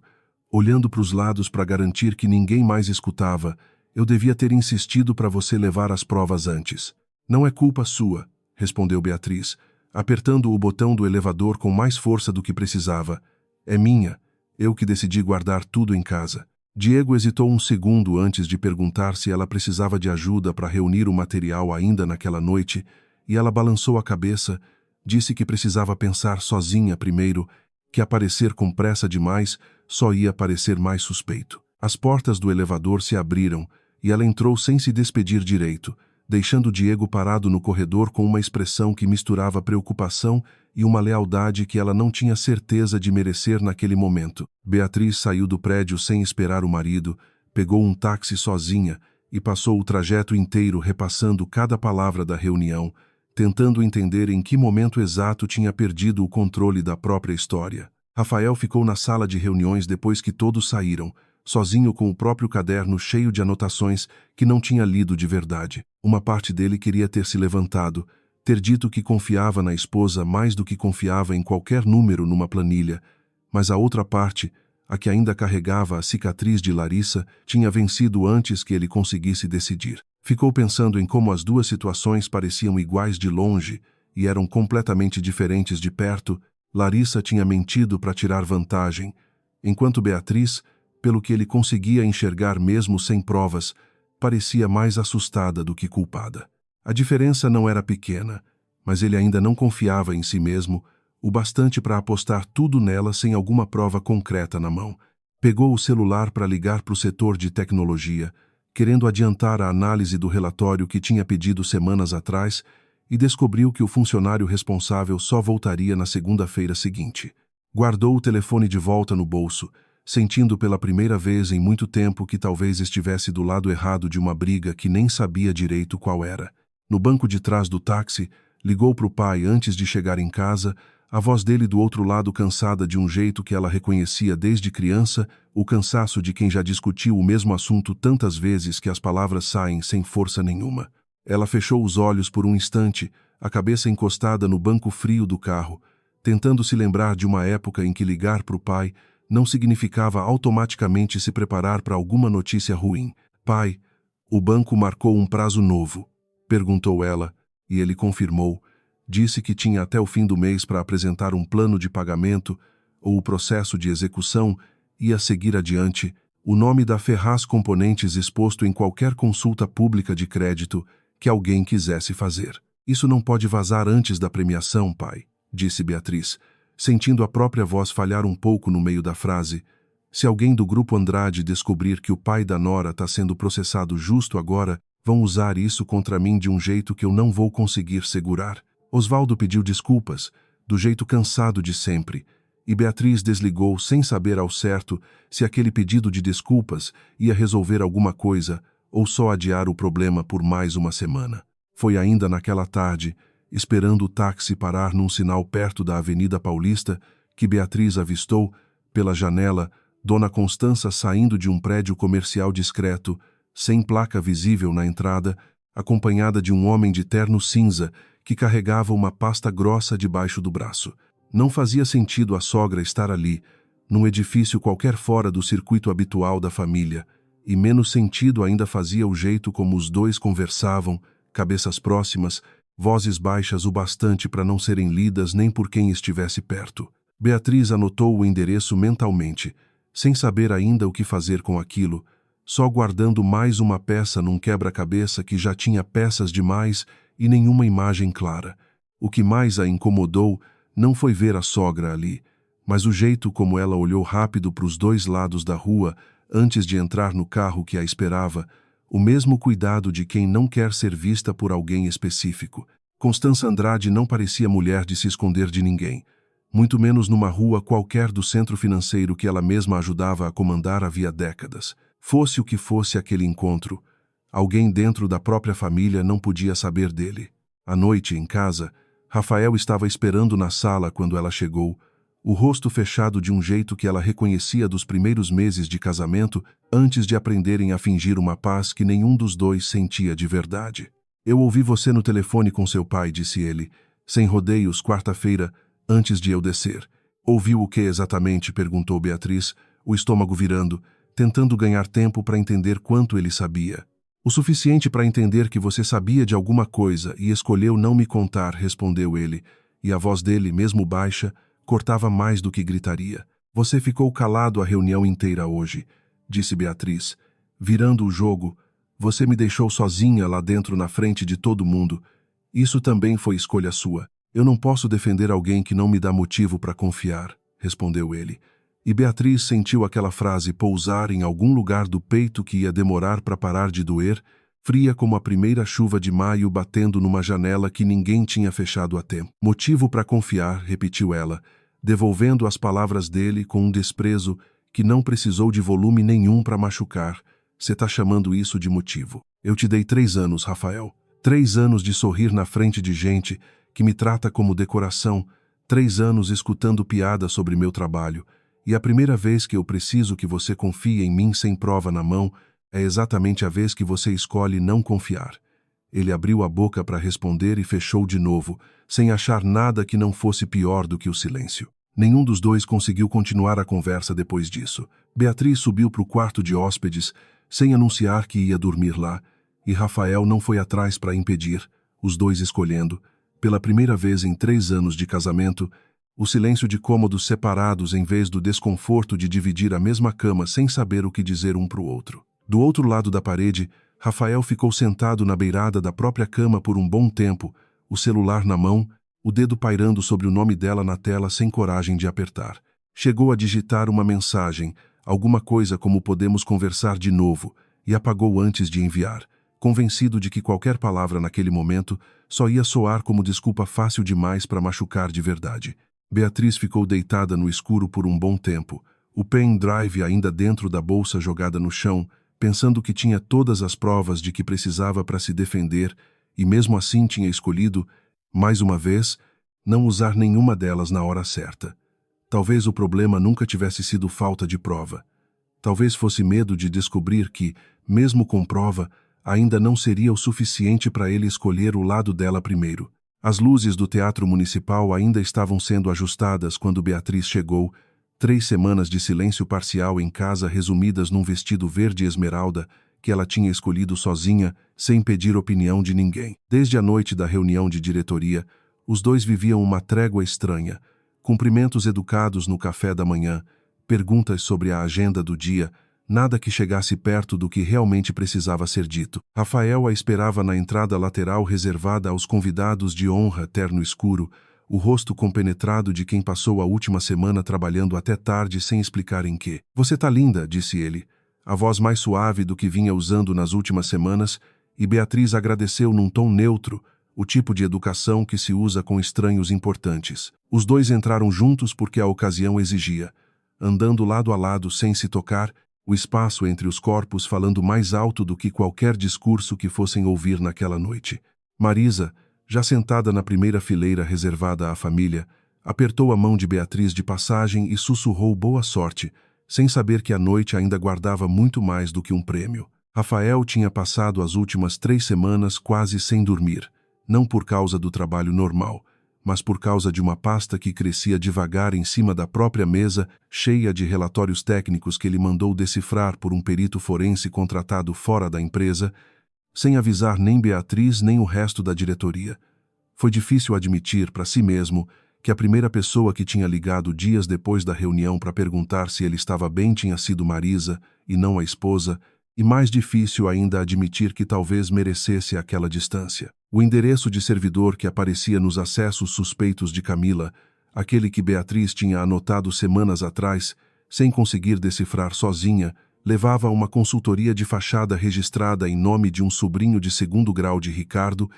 Speaker 1: olhando para os lados para garantir que ninguém mais escutava. Eu devia ter insistido para você levar as provas antes. Não é culpa sua, respondeu Beatriz, apertando o botão do elevador com mais força do que precisava. É minha, eu que decidi guardar tudo em casa. Diego hesitou um segundo antes de perguntar se ela precisava de ajuda para reunir o material ainda naquela noite, e ela balançou a cabeça, disse que precisava pensar sozinha primeiro, que aparecer com pressa demais só ia parecer mais suspeito. As portas do elevador se abriram, e ela entrou sem se despedir direito, deixando Diego parado no corredor com uma expressão que misturava preocupação e uma lealdade que ela não tinha certeza de merecer naquele momento. Beatriz saiu do prédio sem esperar o marido, pegou um táxi sozinha e passou o trajeto inteiro repassando cada palavra da reunião, tentando entender em que momento exato tinha perdido o controle da própria história. Rafael ficou na sala de reuniões depois que todos saíram, sozinho com o próprio caderno cheio de anotações que não tinha lido de verdade. Uma parte dele queria ter se levantado, ter dito que confiava na esposa mais do que confiava em qualquer número numa planilha, mas a outra parte, a que ainda carregava a cicatriz de Larissa, tinha vencido antes que ele conseguisse decidir. Ficou pensando em como as 2 situações pareciam iguais de longe e eram completamente diferentes de perto. Larissa tinha mentido para tirar vantagem, enquanto Beatriz, pelo que ele conseguia enxergar mesmo sem provas, parecia mais assustada do que culpada. A diferença não era pequena, mas ele ainda não confiava em si mesmo, o bastante para apostar tudo nela sem alguma prova concreta na mão. Pegou o celular para ligar para o setor de tecnologia, querendo adiantar a análise do relatório que tinha pedido semanas atrás, e descobriu que o funcionário responsável só voltaria na segunda-feira seguinte. Guardou o telefone de volta no bolso, sentindo pela primeira vez em muito tempo que talvez estivesse do lado errado de uma briga que nem sabia direito qual era. No banco de trás do táxi, ligou para o pai antes de chegar em casa, a voz dele do outro lado cansada de um jeito que ela reconhecia desde criança, o cansaço de quem já discutiu o mesmo assunto tantas vezes que as palavras saem sem força nenhuma. Ela fechou os olhos por um instante, a cabeça encostada no banco frio do carro, tentando se lembrar de uma época em que ligar para o pai não significava automaticamente se preparar para alguma notícia ruim. Pai, o banco marcou um prazo novo, perguntou ela, e ele confirmou. Disse que tinha até o fim do mês para apresentar um plano de pagamento ou o processo de execução e a seguir adiante o nome da Ferraz Componentes exposto em qualquer consulta pública de crédito que alguém quisesse fazer. Isso não pode vazar antes da premiação, pai, disse Beatriz, sentindo a própria voz falhar um pouco no meio da frase. Se alguém do Grupo Andrade descobrir que o pai da Nora está sendo processado justo agora, vão usar isso contra mim de um jeito que eu não vou conseguir segurar. Osvaldo pediu desculpas, do jeito cansado de sempre, e Beatriz desligou sem saber ao certo se aquele pedido de desculpas ia resolver alguma coisa ou só adiar o problema por mais uma semana. Foi ainda naquela tarde, esperando o táxi parar num sinal perto da Avenida Paulista, que Beatriz avistou, pela janela, Dona Constança saindo de um prédio comercial discreto, sem placa visível na entrada, acompanhada de um homem de terno cinza que carregava uma pasta grossa debaixo do braço. Não fazia sentido a sogra estar ali, num edifício qualquer fora do circuito habitual da família, e menos sentido ainda fazia o jeito como os dois conversavam, cabeças próximas, vozes baixas o bastante para não serem lidas nem por quem estivesse perto. Beatriz anotou o endereço mentalmente, sem saber ainda o que fazer com aquilo, só guardando mais uma peça num quebra-cabeça que já tinha peças demais e nenhuma imagem clara. O que mais a incomodou não foi ver a sogra ali, mas o jeito como ela olhou rápido para os dois lados da rua antes de entrar no carro que a esperava, o mesmo cuidado de quem não quer ser vista por alguém específico. Constança Andrade não parecia mulher de se esconder de ninguém, muito menos numa rua qualquer do centro financeiro que ela mesma ajudava a comandar havia décadas. Fosse o que fosse aquele encontro, alguém dentro da própria família não podia saber dele. À noite, em casa, Rafael estava esperando na sala quando ela chegou, o rosto fechado de um jeito que ela reconhecia dos primeiros meses de casamento antes de aprenderem a fingir uma paz que nenhum dos dois sentia de verdade. Eu ouvi você no telefone com seu pai, disse ele, sem rodeios, quarta-feira, antes de eu descer. Ouviu o que exatamente? Perguntou Beatriz, o estômago virando, tentando ganhar tempo para entender quanto ele sabia. O suficiente para entender que você sabia de alguma coisa e escolheu não me contar, respondeu ele, e a voz dele, mesmo baixa, cortava mais do que gritaria. Você ficou calado a reunião inteira hoje, disse Beatriz. Virando o jogo, você me deixou sozinha lá dentro na frente de todo mundo. Isso também foi escolha sua. Eu não posso defender alguém que não me dá motivo para confiar, respondeu ele. E Beatriz sentiu aquela frase pousar em algum lugar do peito que ia demorar para parar de doer, fria como a primeira chuva de maio batendo numa janela que ninguém tinha fechado a tempo. Motivo para confiar, repetiu ela, devolvendo as palavras dele com um desprezo que não precisou de volume nenhum para machucar. Você tá chamando isso de motivo. Eu te dei 3 anos, Rafael. 3 anos de sorrir na frente de gente que me trata como decoração, 3 anos escutando piada sobre meu trabalho, e a primeira vez que eu preciso que você confie em mim sem prova na mão é exatamente a vez que você escolhe não confiar. Ele abriu a boca para responder e fechou de novo, sem achar nada que não fosse pior do que o silêncio. Nenhum dos dois conseguiu continuar a conversa depois disso. Beatriz subiu para o quarto de hóspedes, sem anunciar que ia dormir lá, e Rafael não foi atrás para impedir, os dois escolhendo, pela primeira vez em 3 anos de casamento, o silêncio de cômodos separados em vez do desconforto de dividir a mesma cama sem saber o que dizer um para o outro. Do outro lado da parede, Rafael ficou sentado na beirada da própria cama por um bom tempo, o celular na mão, o dedo pairando sobre o nome dela na tela sem coragem de apertar. Chegou a digitar uma mensagem, alguma coisa como podemos conversar de novo, e apagou antes de enviar, convencido de que qualquer palavra naquele momento só ia soar como desculpa fácil demais para machucar de verdade. Beatriz ficou deitada no escuro por um bom tempo, o pendrive ainda dentro da bolsa jogada no chão, pensando que tinha todas as provas de que precisava para se defender e mesmo assim tinha escolhido, mais uma vez, não usar nenhuma delas na hora certa. Talvez o problema nunca tivesse sido falta de prova. Talvez fosse medo de descobrir que, mesmo com prova, ainda não seria o suficiente para ele escolher o lado dela primeiro. As luzes do Teatro Municipal ainda estavam sendo ajustadas quando Beatriz chegou, 3 semanas de silêncio parcial em casa resumidas num vestido verde esmeralda que ela tinha escolhido sozinha, sem pedir opinião de ninguém. Desde a noite da reunião de diretoria, os dois viviam uma trégua estranha, cumprimentos educados no café da manhã, perguntas sobre a agenda do dia, nada que chegasse perto do que realmente precisava ser dito. Rafael a esperava na entrada lateral reservada aos convidados de honra, terno escuro, o rosto compenetrado de quem passou a última semana trabalhando até tarde sem explicar em quê. Você tá linda, disse ele, a voz mais suave do que vinha usando nas últimas semanas, e Beatriz agradeceu num tom neutro, o tipo de educação que se usa com estranhos importantes. Os dois entraram juntos porque a ocasião exigia, andando lado a lado sem se tocar, o espaço entre os corpos falando mais alto do que qualquer discurso que fossem ouvir naquela noite. Marisa, já sentada na primeira fileira reservada à família, apertou a mão de Beatriz de passagem e sussurrou boa sorte, sem saber que a noite ainda guardava muito mais do que um prêmio. Rafael tinha passado as últimas 3 semanas quase sem dormir, não por causa do trabalho normal, mas por causa de uma pasta que crescia devagar em cima da própria mesa, cheia de relatórios técnicos que ele mandou decifrar por um perito forense contratado fora da empresa, sem avisar nem Beatriz nem o resto da diretoria. Foi difícil admitir para si mesmo que a primeira pessoa que tinha ligado dias depois da reunião para perguntar se ele estava bem tinha sido Marisa, e não a esposa, e mais difícil ainda admitir que talvez merecesse aquela distância. O endereço de servidor que aparecia nos acessos suspeitos de Camila, aquele que Beatriz tinha anotado semanas atrás, sem conseguir decifrar sozinha, levava a uma consultoria de fachada registrada em nome de um sobrinho de segundo grau de Ricardo,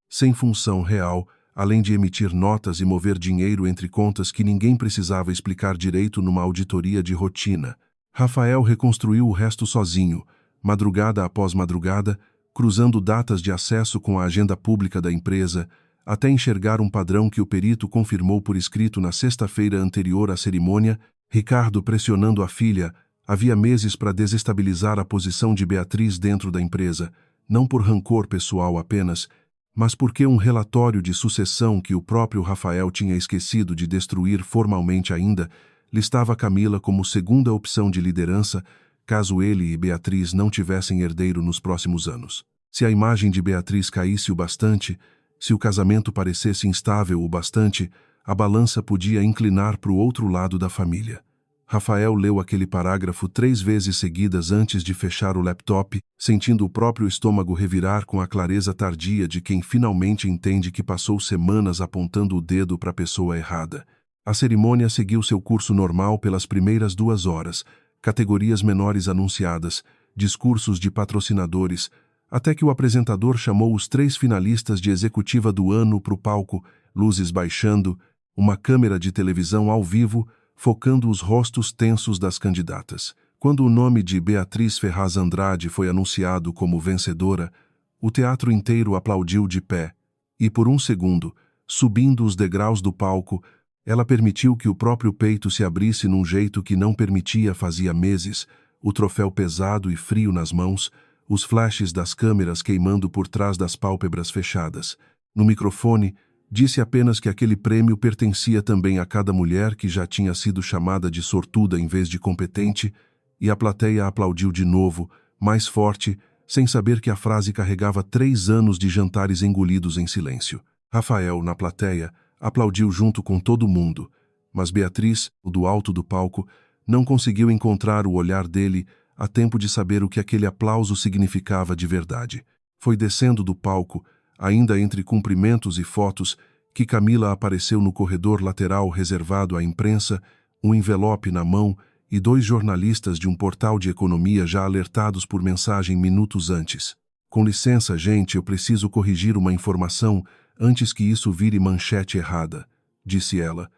Speaker 1: sem função real, além de emitir notas e mover dinheiro entre contas que ninguém precisava explicar direito numa auditoria de rotina. Rafael reconstruiu o resto sozinho, madrugada após madrugada, cruzando datas de acesso com a agenda pública da empresa, até enxergar um padrão que o perito confirmou por escrito na sexta-feira anterior à cerimônia. Ricardo pressionando a filha havia meses para desestabilizar a posição de Beatriz dentro da empresa, não por rancor pessoal apenas, mas porque um relatório de sucessão que o próprio Rafael tinha esquecido de destruir formalmente ainda, listava Camila como segunda opção de liderança, caso ele e Beatriz não tivessem herdeiro nos próximos anos. Se a imagem de Beatriz caísse o bastante, se o casamento parecesse instável o bastante, a balança podia inclinar para o outro lado da família. Rafael leu aquele parágrafo 3 vezes seguidas antes de fechar o laptop, sentindo o próprio estômago revirar com a clareza tardia de quem finalmente entende que passou semanas apontando o dedo para a pessoa errada. A cerimônia seguiu seu curso normal pelas primeiras 2 horas, categorias menores anunciadas, discursos de patrocinadores, até que o apresentador chamou os 3 finalistas de executiva do ano para o palco, luzes baixando, uma câmera de televisão ao vivo, focando os rostos tensos das candidatas. Quando o nome de Beatriz Ferraz Andrade foi anunciado como vencedora, o teatro inteiro aplaudiu de pé, e por um segundo, subindo os degraus do palco, ela permitiu que o próprio peito se abrisse num jeito que não permitia fazia meses, o troféu pesado e frio nas mãos, os flashes das câmeras queimando por trás das pálpebras fechadas. No microfone, disse apenas que aquele prêmio pertencia também a cada mulher que já tinha sido chamada de sortuda em vez de competente, e a plateia aplaudiu de novo, mais forte, sem saber que a frase carregava 3 anos de jantares engolidos em silêncio. Rafael, na plateia, aplaudiu junto com todo mundo, mas Beatriz, do alto do palco, não conseguiu encontrar o olhar dele a tempo de saber o que aquele aplauso significava de verdade. Foi descendo do palco, ainda entre cumprimentos e fotos, que Camila apareceu no corredor lateral reservado à imprensa, um envelope na mão e 2 jornalistas de um portal de economia já alertados por mensagem minutos antes. Com licença, gente, eu preciso corrigir uma informação antes que isso vire manchete errada, disse ela.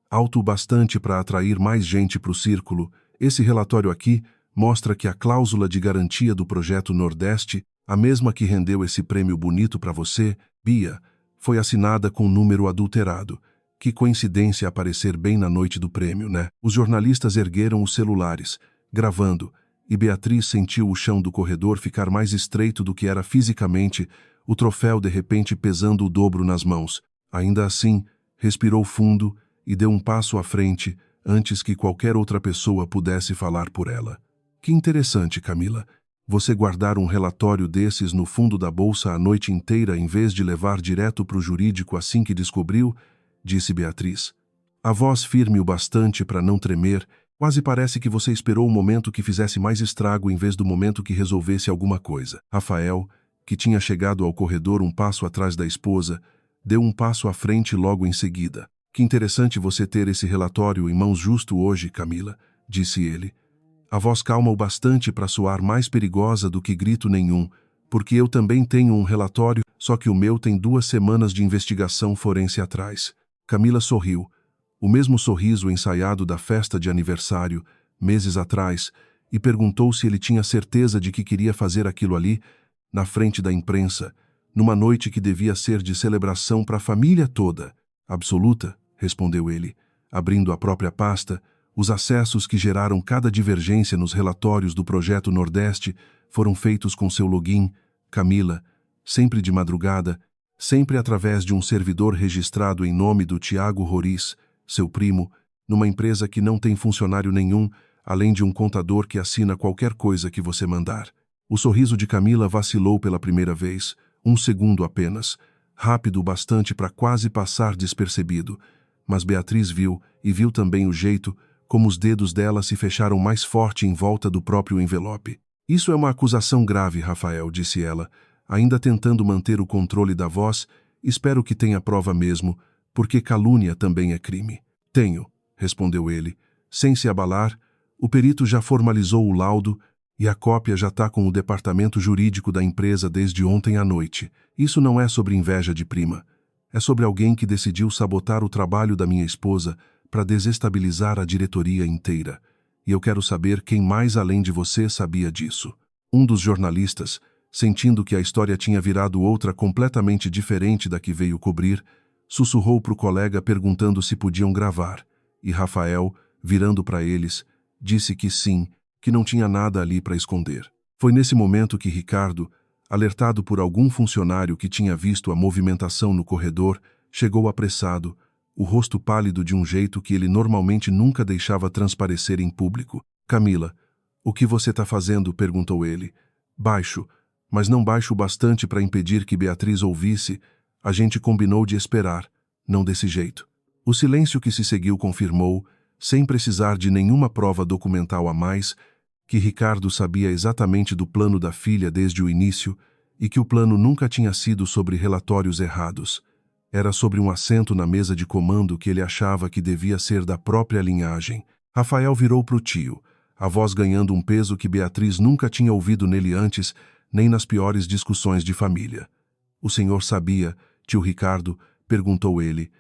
Speaker 1: Alto o bastante para atrair mais gente para o círculo, esse relatório aqui mostra que a cláusula de garantia do projeto Nordeste, a mesma que rendeu esse prêmio bonito para você, Bia, foi assinada com número adulterado. Que coincidência aparecer bem na noite do prêmio, né? Os jornalistas ergueram os celulares, gravando, e Beatriz sentiu o chão do corredor ficar mais estreito do que era fisicamente, o troféu de repente pesando o dobro nas mãos. Ainda assim, respirou fundo e deu um passo à frente antes que qualquer outra pessoa pudesse falar por ela. Que interessante, Camila. Você guardar um relatório desses no fundo da bolsa a noite inteira em vez de levar direto para o jurídico assim que descobriu, disse Beatriz. A voz firme o bastante para não tremer, quase parece que você esperou o momento que fizesse mais estrago em vez do momento que resolvesse alguma coisa. Rafael, que tinha chegado ao corredor um passo atrás da esposa, deu um passo à frente logo em seguida. Que interessante você ter esse relatório em mãos justo hoje, Camila, disse ele. A voz calma o bastante para soar mais perigosa do que grito nenhum, porque eu também tenho um relatório, só que o meu tem 2 semanas de investigação forense atrás. Camila sorriu, o mesmo sorriso ensaiado da festa de aniversário, meses atrás, e perguntou se ele tinha certeza de que queria fazer aquilo ali, na frente da imprensa, numa noite que devia ser de celebração para a família toda. Absoluta, respondeu ele, abrindo a própria pasta. Os acessos que geraram cada divergência nos relatórios do Projeto Nordeste foram feitos com seu login, Camila, sempre de madrugada, sempre através de um servidor registrado em nome do Tiago Roriz, seu primo, numa empresa que não tem funcionário nenhum, além de um contador que assina qualquer coisa que você mandar. O sorriso de Camila vacilou pela primeira vez, 1 segundo apenas, rápido o bastante para quase passar despercebido, mas Beatriz viu, e viu também o jeito como os dedos dela se fecharam mais forte em volta do próprio envelope. Isso é uma acusação grave, Rafael, disse ela, ainda tentando manter o controle da voz. Espero que tenha prova mesmo, porque calúnia também é crime. Tenho, respondeu ele, sem se abalar. O perito já formalizou o laudo e a cópia já está com o departamento jurídico da empresa desde ontem à noite. Isso não é sobre inveja de prima. É sobre alguém que decidiu sabotar o trabalho da minha esposa para desestabilizar a diretoria inteira. E eu quero saber quem mais além de você sabia disso. Um dos jornalistas, sentindo que a história tinha virado outra completamente diferente da que veio cobrir, sussurrou para o colega perguntando se podiam gravar, e Rafael, virando para eles, disse que sim, que não tinha nada ali para esconder. Foi nesse momento que Ricardo, alertado por algum funcionário que tinha visto a movimentação no corredor, chegou apressado, o rosto pálido de um jeito que ele normalmente nunca deixava transparecer em público. Camila, o que você está fazendo? Perguntou ele. Baixo, mas não baixo o bastante para impedir que Beatriz ouvisse. A gente combinou de esperar, não desse jeito. O silêncio que se seguiu confirmou, sem precisar de nenhuma prova documental a mais, que Ricardo sabia exatamente do plano da filha desde o início e que o plano nunca tinha sido sobre relatórios errados. Era sobre um assento na mesa de comando que ele achava que devia ser da própria linhagem. Rafael virou para o tio, a voz ganhando um peso que Beatriz nunca tinha ouvido nele antes, nem nas piores discussões de família. O senhor sabia, tio Ricardo? Perguntou ele.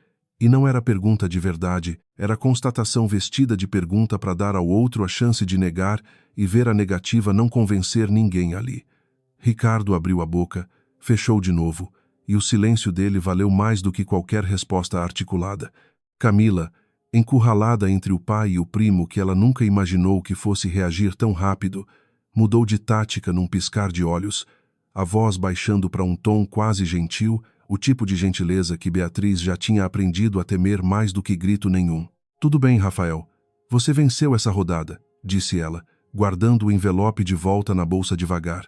Speaker 1: E não era pergunta de verdade, era constatação vestida de pergunta para dar ao outro a chance de negar e ver a negativa não convencer ninguém ali. Ricardo abriu a boca, fechou de novo, e o silêncio dele valeu mais do que qualquer resposta articulada. Camila, encurralada entre o pai e o primo que ela nunca imaginou que fosse reagir tão rápido, mudou de tática num piscar de olhos, a voz baixando para um tom quase gentil, o tipo de gentileza que Beatriz já tinha aprendido a temer mais do que grito nenhum. Tudo bem, Rafael. Você venceu essa rodada, disse ela, guardando o envelope de volta na bolsa devagar.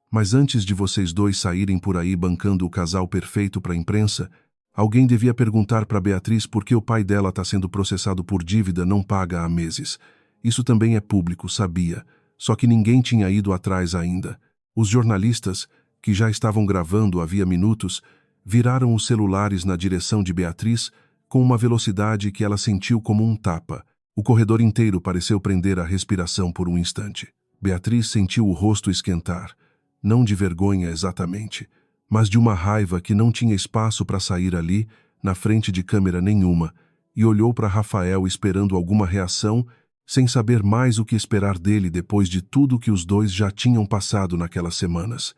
Speaker 1: Mas antes de vocês dois saírem por aí bancando o casal perfeito para a imprensa, alguém devia perguntar para Beatriz por que o pai dela está sendo processado por dívida não paga há meses. Isso também é público, sabia. Só que ninguém tinha ido atrás ainda. Os jornalistas, que já estavam gravando havia minutos, viraram os celulares na direção de Beatriz com uma velocidade que ela sentiu como um tapa. O corredor inteiro pareceu prender a respiração por um instante. Beatriz sentiu o rosto esquentar. Não de vergonha exatamente, mas de uma raiva que não tinha espaço para sair ali, na frente de câmera nenhuma, e olhou para Rafael esperando alguma reação, sem saber mais o que esperar dele depois de tudo que os dois já tinham passado naquelas semanas.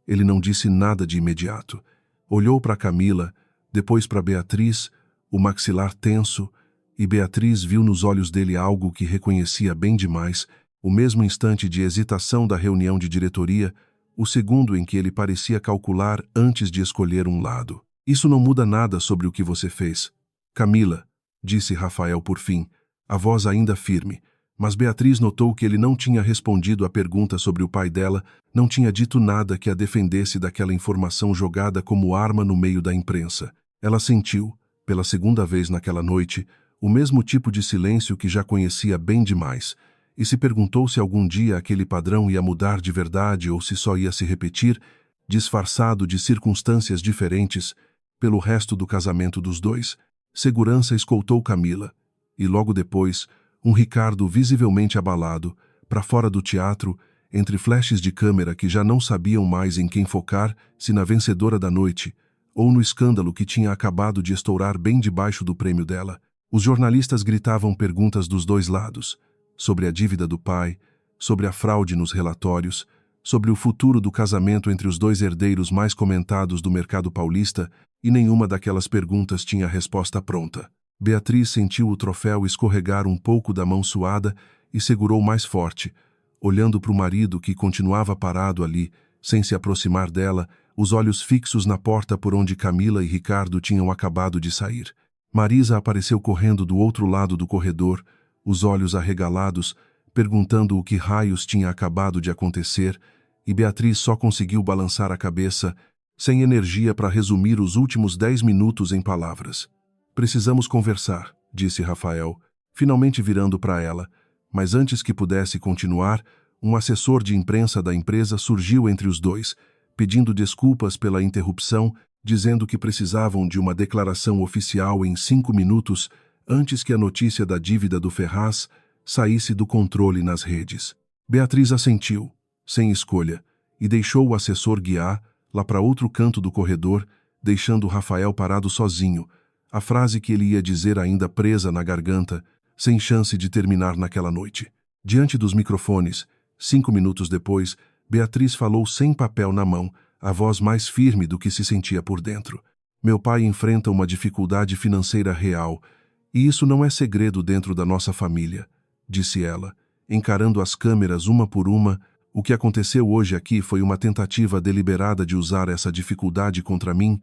Speaker 1: Ele não disse nada de imediato. Olhou para Camila, depois para Beatriz, o maxilar tenso, e Beatriz viu nos olhos dele algo que reconhecia bem demais, o mesmo instante de hesitação da reunião de diretoria, o segundo em que ele parecia calcular antes de escolher um lado. Isso não muda nada sobre o que você fez. Camila, disse Rafael por fim, a voz ainda firme, mas Beatriz notou que ele não tinha respondido à pergunta sobre o pai dela, não tinha dito nada que a defendesse daquela informação jogada como arma no meio da imprensa. Ela sentiu, pela segunda vez naquela noite, o mesmo tipo de silêncio que já conhecia bem demais, e se perguntou se algum dia aquele padrão ia mudar de verdade ou se só ia se repetir, disfarçado de circunstâncias diferentes, pelo resto do casamento dos dois. Segurança escoltou Camila, e logo depois, um Ricardo visivelmente abalado, para fora do teatro, entre flashes de câmera que já não sabiam mais em quem focar, se na vencedora da noite, ou no escândalo que tinha acabado de estourar bem debaixo do prêmio dela. Os jornalistas gritavam perguntas dos dois lados, sobre a dívida do pai, sobre a fraude nos relatórios, sobre o futuro do casamento entre os dois herdeiros mais comentados do mercado paulista, e nenhuma daquelas perguntas tinha resposta pronta. Beatriz sentiu o troféu escorregar um pouco da mão suada e segurou mais forte, olhando para o marido que continuava parado ali, sem se aproximar dela, os olhos fixos na porta por onde Camila e Ricardo tinham acabado de sair. Marisa apareceu correndo do outro lado do corredor, os olhos arregalados, perguntando o que raios tinha acabado de acontecer, e Beatriz só conseguiu balançar a cabeça, sem energia para resumir os últimos 10 minutos em palavras. Precisamos conversar, disse Rafael, finalmente virando para ela, mas antes que pudesse continuar, um assessor de imprensa da empresa surgiu entre os dois, pedindo desculpas pela interrupção, dizendo que precisavam de uma declaração oficial em 5 minutos antes que a notícia da dívida do Ferraz saísse do controle nas redes. Beatriz assentiu, sem escolha, e deixou o assessor guiar lá para outro canto do corredor, deixando Rafael parado sozinho, a frase que ele ia dizer ainda presa na garganta, sem chance de terminar naquela noite. Diante dos microfones, 5 minutos depois, Beatriz falou sem papel na mão, a voz mais firme do que se sentia por dentro. Meu pai enfrenta uma dificuldade financeira real, e isso não é segredo dentro da nossa família, disse ela, encarando as câmeras uma por uma. O que aconteceu hoje aqui foi uma tentativa deliberada de usar essa dificuldade contra mim,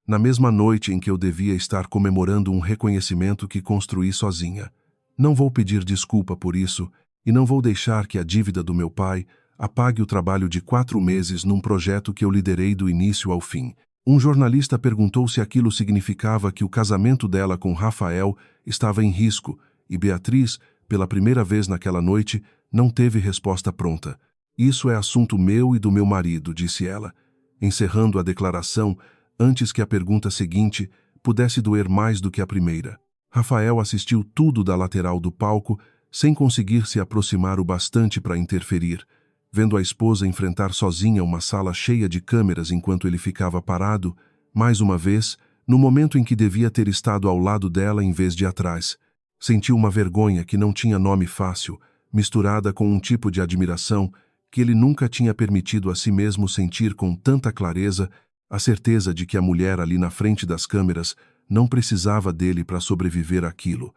Speaker 1: na mesma noite em que eu devia estar comemorando um reconhecimento que construí sozinha. Não vou pedir desculpa por isso, e não vou deixar que a dívida do meu pai apague o trabalho de 4 meses num projeto que eu liderei do início ao fim. Um jornalista perguntou se aquilo significava que o casamento dela com Rafael estava em risco, e Beatriz, pela primeira vez naquela noite, não teve resposta pronta. Isso é assunto meu e do meu marido, disse ela, encerrando a declaração antes que a pergunta seguinte pudesse doer mais do que a primeira. Rafael assistiu tudo da lateral do palco, sem conseguir se aproximar o bastante para interferir, vendo a esposa enfrentar sozinha uma sala cheia de câmeras enquanto ele ficava parado, mais uma vez, no momento em que devia ter estado ao lado dela em vez de atrás. Sentiu uma vergonha que não tinha nome fácil, misturada com um tipo de admiração que ele nunca tinha permitido a si mesmo sentir com tanta clareza, a certeza de que a mulher ali na frente das câmeras não precisava dele para sobreviver àquilo.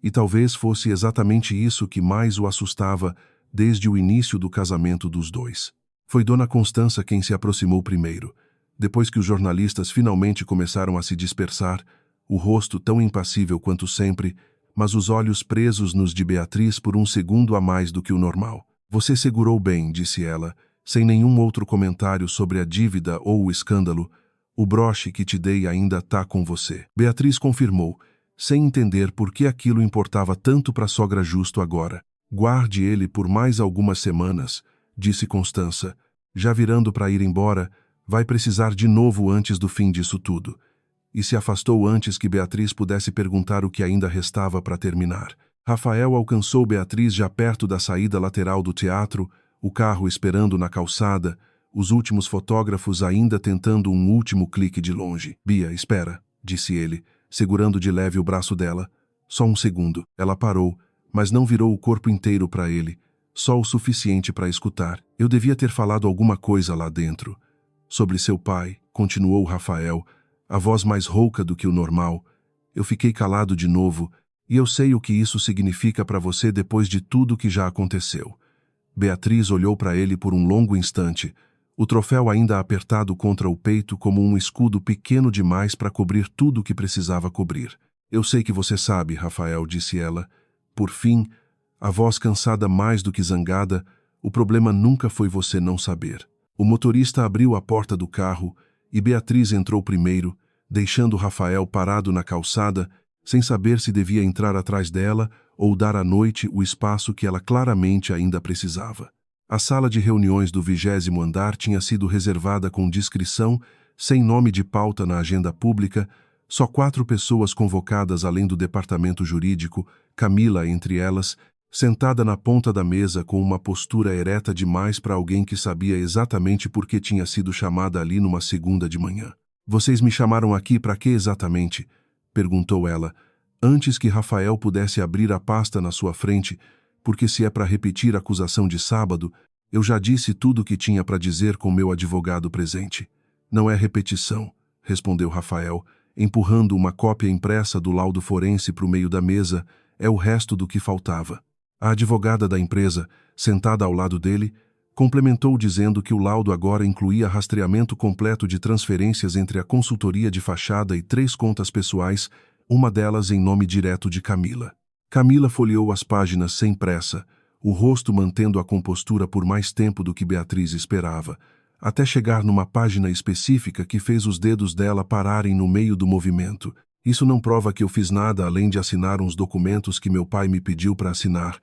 Speaker 1: E talvez fosse exatamente isso que mais o assustava desde o início do casamento dos dois. Foi Dona Constança quem se aproximou primeiro. Depois que os jornalistas finalmente começaram a se dispersar, o rosto tão impassível quanto sempre, mas os olhos presos nos de Beatriz por um segundo a mais do que o normal. Você segurou bem, disse ela, sem nenhum outro comentário sobre a dívida ou o escândalo. O broche que te dei ainda está com você. Beatriz confirmou, sem entender por que aquilo importava tanto para a sogra Justo agora. Guarde ele por mais algumas semanas, disse Constança. Já virando para ir embora, vai precisar de novo antes do fim disso tudo. E se afastou antes que Beatriz pudesse perguntar o que ainda restava para terminar. Rafael alcançou Beatriz já perto da saída lateral do teatro, o carro esperando na calçada, os últimos fotógrafos ainda tentando um último clique de longe. Bia, espera, disse ele, segurando de leve o braço dela. Só um segundo. Ela parou, mas não virou o corpo inteiro para ele, só o suficiente para escutar. Eu devia ter falado alguma coisa lá dentro. Sobre seu pai, continuou Rafael, a voz mais rouca do que o normal. Eu fiquei calado de novo, e eu sei o que isso significa para você depois de tudo que já aconteceu. Beatriz olhou para ele por um longo instante, o troféu ainda apertado contra o peito como um escudo pequeno demais para cobrir tudo o que precisava cobrir. Eu sei que você sabe, Rafael, disse ela. Por fim, a voz cansada mais do que zangada, o problema nunca foi você não saber. O motorista abriu a porta do carro e Beatriz entrou primeiro, deixando Rafael parado na calçada, sem saber se devia entrar atrás dela ou dar à noite o espaço que ela claramente ainda precisava. A sala de reuniões do 20º andar tinha sido reservada com discrição, sem nome de pauta na agenda pública, só 4 pessoas convocadas além do departamento jurídico, Camila entre elas, sentada na ponta da mesa com uma postura ereta demais para alguém que sabia exatamente por que tinha sido chamada ali numa segunda de manhã. Vocês me chamaram aqui para quê exatamente? Perguntou ela, antes que Rafael pudesse abrir a pasta na sua frente, porque se é para repetir a acusação de sábado, eu já disse tudo o que tinha para dizer com meu advogado presente. Não é repetição, respondeu Rafael, empurrando uma cópia impressa do laudo forense para o meio da mesa, é o resto do que faltava. A advogada da empresa, sentada ao lado dele, complementou dizendo que o laudo agora incluía rastreamento completo de transferências entre a consultoria de fachada e 3 contas pessoais, uma delas em nome direto de Camila. Camila folheou as páginas sem pressa, o rosto mantendo a compostura por mais tempo do que Beatriz esperava, até chegar numa página específica que fez os dedos dela pararem no meio do movimento. Isso não prova que eu fiz nada além de assinar uns documentos que meu pai me pediu para assinar,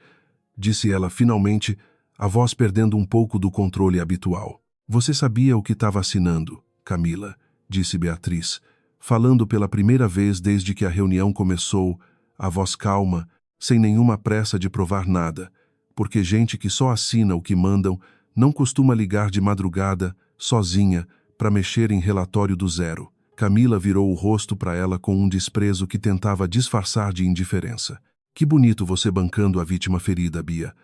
Speaker 1: disse ela finalmente, a voz perdendo um pouco do controle habitual. Você sabia o que estava assinando, Camila, disse Beatriz, falando pela primeira vez desde que a reunião começou, a voz calma, sem nenhuma pressa de provar nada, porque gente que só assina o que mandam não costuma ligar de madrugada, sozinha, para mexer em relatório do zero. Camila virou o rosto para ela com um desprezo que tentava disfarçar de indiferença. Que bonito você bancando a vítima ferida, Bia.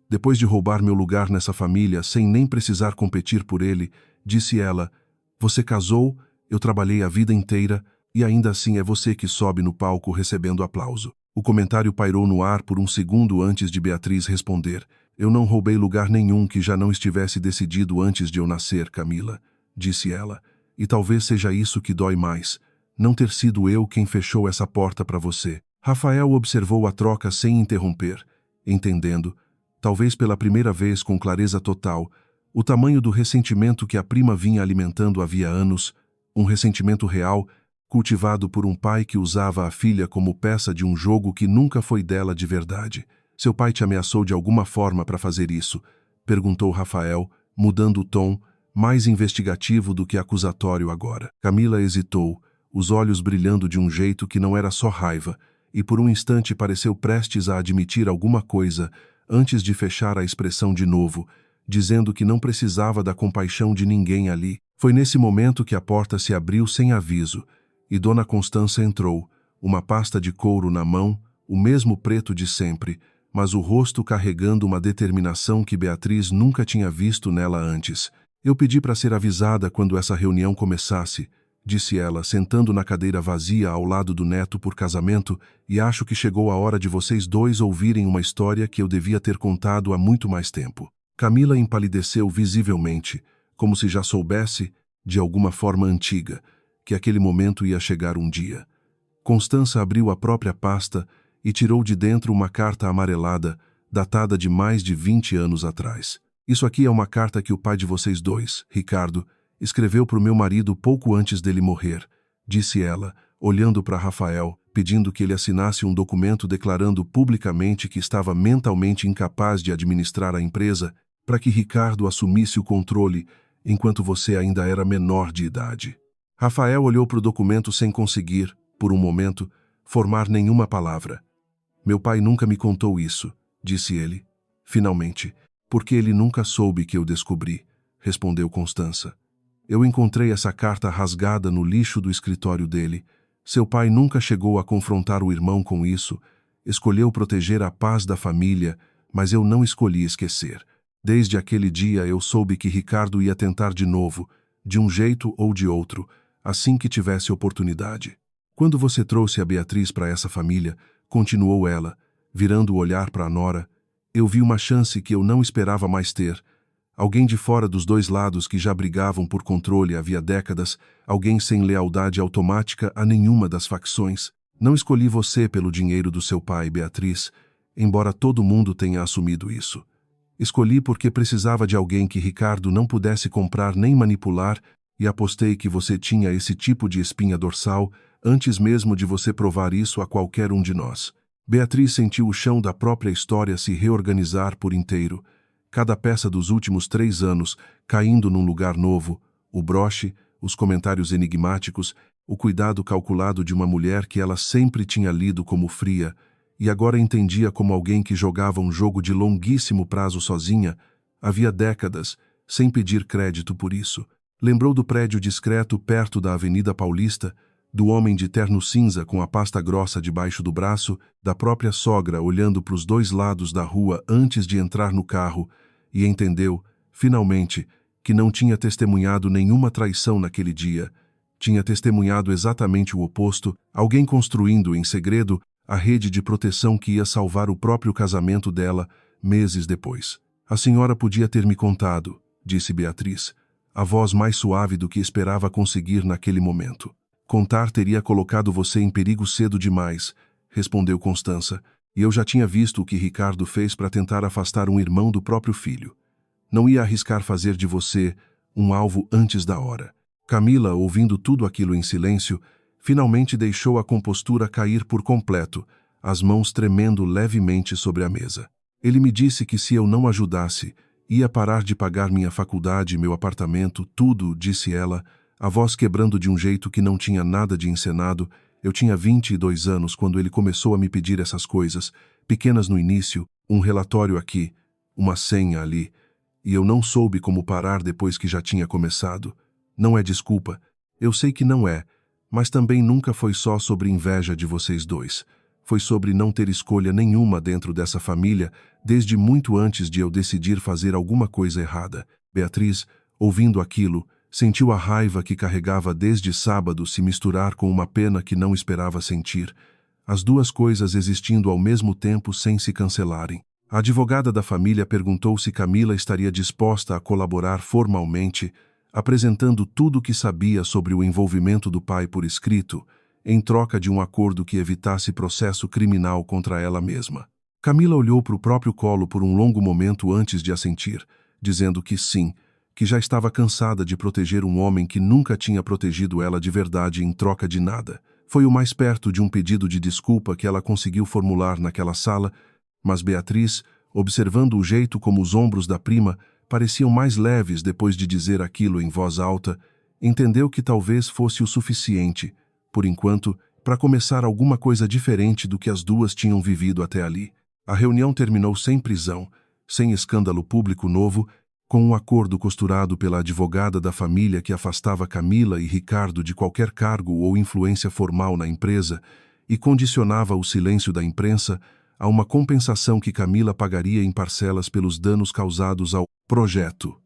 Speaker 1: Depois de roubar meu lugar nessa família sem nem precisar competir por ele, disse ela, você casou, eu trabalhei a vida inteira e ainda assim é você que sobe no palco recebendo aplauso. O comentário pairou no ar por um segundo antes de Beatriz responder. Eu não roubei lugar nenhum que já não estivesse decidido antes de eu nascer, Camila, disse ela. E talvez seja isso que dói mais, não ter sido eu quem fechou essa porta para você. Rafael observou a troca sem interromper, entendendo, talvez pela primeira vez com clareza total, o tamanho do ressentimento que a prima vinha alimentando havia anos, um ressentimento real, cultivado por um pai que usava a filha como peça de um jogo que nunca foi dela de verdade. Seu pai te ameaçou de alguma forma para fazer isso? Perguntou Rafael, mudando o tom, mais investigativo do que acusatório agora. Camila hesitou, os olhos brilhando de um jeito que não era só raiva, e por um instante pareceu prestes a admitir alguma coisa, antes de fechar a expressão de novo, dizendo que não precisava da compaixão de ninguém ali. Foi nesse momento que a porta se abriu sem aviso, e Dona Constança entrou, uma pasta de couro na mão, o mesmo preto de sempre, mas o rosto carregando uma determinação que Beatriz nunca tinha visto nela antes. Eu pedi para ser avisada quando essa reunião começasse, disse ela, sentando na cadeira vazia ao lado do neto por casamento, e acho que chegou a hora de vocês dois ouvirem uma história que eu devia ter contado há muito mais tempo. Camila empalideceu visivelmente, como se já soubesse, de alguma forma antiga, que aquele momento ia chegar um dia. Constança abriu a própria pasta e tirou de dentro uma carta amarelada, datada de mais de 20 anos atrás. Isso aqui é uma carta que o pai de vocês dois, Ricardo, escreveu para o meu marido pouco antes dele morrer, disse ela, olhando para Rafael, pedindo que ele assinasse um documento declarando publicamente que estava mentalmente incapaz de administrar a empresa para que Ricardo assumisse o controle enquanto você ainda era menor de idade. Rafael olhou para o documento sem conseguir, por um momento, formar nenhuma palavra. Meu pai nunca me contou isso, disse ele. Finalmente, porque ele nunca soube que eu descobri, respondeu Constança. Eu encontrei essa carta rasgada no lixo do escritório dele. Seu pai nunca chegou a confrontar o irmão com isso. Escolheu proteger a paz da família, mas eu não escolhi esquecer. Desde aquele dia eu soube que Ricardo ia tentar de novo, de um jeito ou de outro, assim que tivesse oportunidade. Quando você trouxe a Beatriz para essa família, continuou ela, virando o olhar para a nora, eu vi uma chance que eu não esperava mais ter. Alguém de fora dos dois lados que já brigavam por controle havia décadas, alguém sem lealdade automática a nenhuma das facções. Não escolhi você pelo dinheiro do seu pai, Beatriz, embora todo mundo tenha assumido isso. Escolhi porque precisava de alguém que Ricardo não pudesse comprar nem manipular e apostei que você tinha esse tipo de espinha dorsal antes mesmo de você provar isso a qualquer um de nós. Beatriz sentiu o chão da própria história se reorganizar por inteiro. Cada peça dos últimos 3 anos caindo num lugar novo, o broche, os comentários enigmáticos, o cuidado calculado de uma mulher que ela sempre tinha lido como fria, e agora entendia como alguém que jogava um jogo de longuíssimo prazo sozinha, havia décadas, sem pedir crédito por isso. Lembrou do prédio discreto perto da Avenida Paulista, do homem de terno cinza com a pasta grossa debaixo do braço, da própria sogra olhando para os dois lados da rua antes de entrar no carro, e entendeu, finalmente, que não tinha testemunhado nenhuma traição naquele dia. Tinha testemunhado exatamente o oposto, alguém construindo, em segredo, a rede de proteção que ia salvar o próprio casamento dela, meses depois. A senhora podia ter me contado, disse Beatriz, a voz mais suave do que esperava conseguir naquele momento. Contar teria colocado você em perigo cedo demais, respondeu Constança, e eu já tinha visto o que Ricardo fez para tentar afastar um irmão do próprio filho. Não ia arriscar fazer de você um alvo antes da hora. Camila, ouvindo tudo aquilo em silêncio, Finalmente deixou a compostura cair por completo, as mãos tremendo levemente sobre a mesa. Ele me disse que se eu não ajudasse, ia parar de pagar minha faculdade, meu apartamento, tudo, disse ela, a voz quebrando de um jeito que não tinha nada de encenado. Eu tinha 22 anos quando ele começou a me pedir essas coisas, pequenas no início, um relatório aqui, uma senha ali, e eu não soube como parar depois que já tinha começado. Não é desculpa, eu sei que não é, mas também nunca foi só sobre inveja de vocês dois. Foi sobre não ter escolha nenhuma dentro dessa família, desde muito antes de eu decidir fazer alguma coisa errada. Beatriz, ouvindo aquilo, sentiu a raiva que carregava desde sábado se misturar com uma pena que não esperava sentir. As duas coisas existindo ao mesmo tempo sem se cancelarem. A advogada da família perguntou se Camila estaria disposta a colaborar formalmente, apresentando tudo o que sabia sobre o envolvimento do pai por escrito, em troca de um acordo que evitasse processo criminal contra ela mesma. Camila olhou para o próprio colo por um longo momento antes de assentir, dizendo que sim, que já estava cansada de proteger um homem que nunca tinha protegido ela de verdade em troca de nada. Foi o mais perto de um pedido de desculpa que ela conseguiu formular naquela sala, mas Beatriz, observando o jeito como os ombros da prima pareciam mais leves depois de dizer aquilo em voz alta, entendeu que talvez fosse o suficiente, por enquanto, para começar alguma coisa diferente do que as duas tinham vivido até ali. A reunião terminou sem prisão, sem escândalo público novo, com um acordo costurado pela advogada da família que afastava Camila e Ricardo de qualquer cargo ou influência formal na empresa e condicionava o silêncio da imprensa a uma compensação que Camila pagaria em parcelas pelos danos causados ao projeto.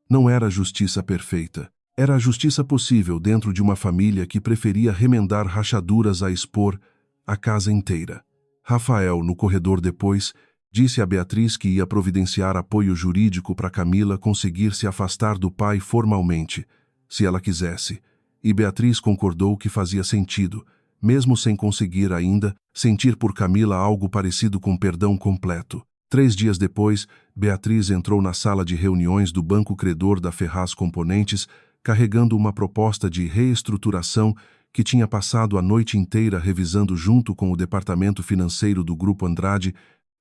Speaker 1: Não era a justiça perfeita. Era a justiça possível dentro de uma família que preferia remendar rachaduras a expor a casa inteira. Rafael, no corredor depois, disse a Beatriz que ia providenciar apoio jurídico para Camila conseguir se afastar do pai formalmente, se ela quisesse, e Beatriz concordou que fazia sentido, mesmo sem conseguir ainda sentir por Camila algo parecido com perdão completo. 3 dias depois, Beatriz entrou na sala de reuniões do Banco Credor da Ferraz Componentes, carregando uma proposta de reestruturação que tinha passado a noite inteira revisando junto com o departamento financeiro do Grupo Andrade,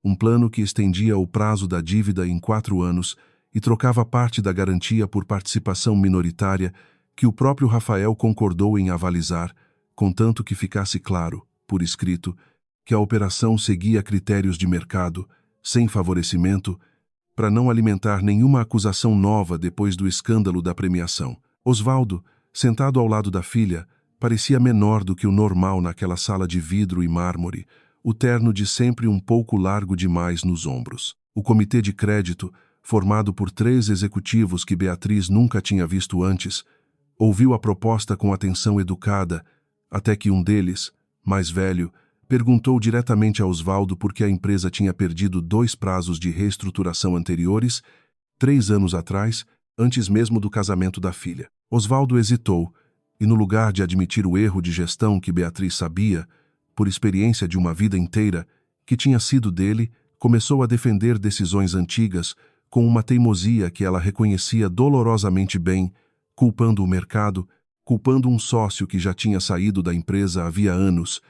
Speaker 1: um plano que estendia o prazo da dívida em 4 anos e trocava parte da garantia por participação minoritária que o próprio Rafael concordou em avalizar, contanto que ficasse claro, por escrito, que a operação seguia critérios de mercado, sem favorecimento, para não alimentar nenhuma acusação nova depois do escândalo da premiação. Osvaldo, sentado ao lado da filha, parecia menor do que o normal naquela sala de vidro e mármore, o terno de sempre um pouco largo demais nos ombros. O comitê de crédito, formado por 3 executivos que Beatriz nunca tinha visto antes, ouviu a proposta com atenção educada, até que um deles, mais velho, perguntou diretamente a Osvaldo por que a empresa tinha perdido 2 prazos de reestruturação anteriores, 3 anos atrás, antes mesmo do casamento da filha. Osvaldo hesitou, e no lugar de admitir o erro de gestão que Beatriz sabia, por experiência de uma vida inteira, que tinha sido dele, começou a defender decisões antigas com uma teimosia que ela reconhecia dolorosamente bem, culpando o mercado, culpando um sócio que já tinha saído da empresa havia anos,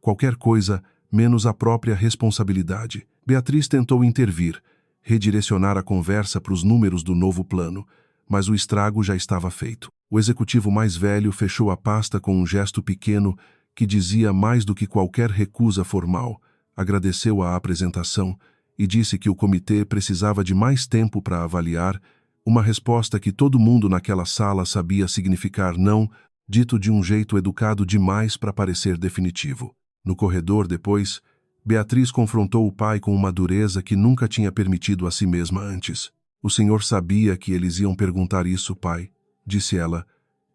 Speaker 1: qualquer coisa menos a própria responsabilidade. Beatriz tentou intervir, redirecionar a conversa para os números do novo plano, mas o estrago já estava feito. O executivo mais velho fechou a pasta com um gesto pequeno que dizia mais do que qualquer recusa formal, agradeceu a apresentação e disse que o comitê precisava de mais tempo para avaliar, uma resposta que todo mundo naquela sala sabia significar não, dito de um jeito educado demais para parecer definitivo. No corredor depois, Beatriz confrontou o pai com uma dureza que nunca tinha permitido a si mesma antes. O senhor sabia que eles iam perguntar isso, pai, disse ela.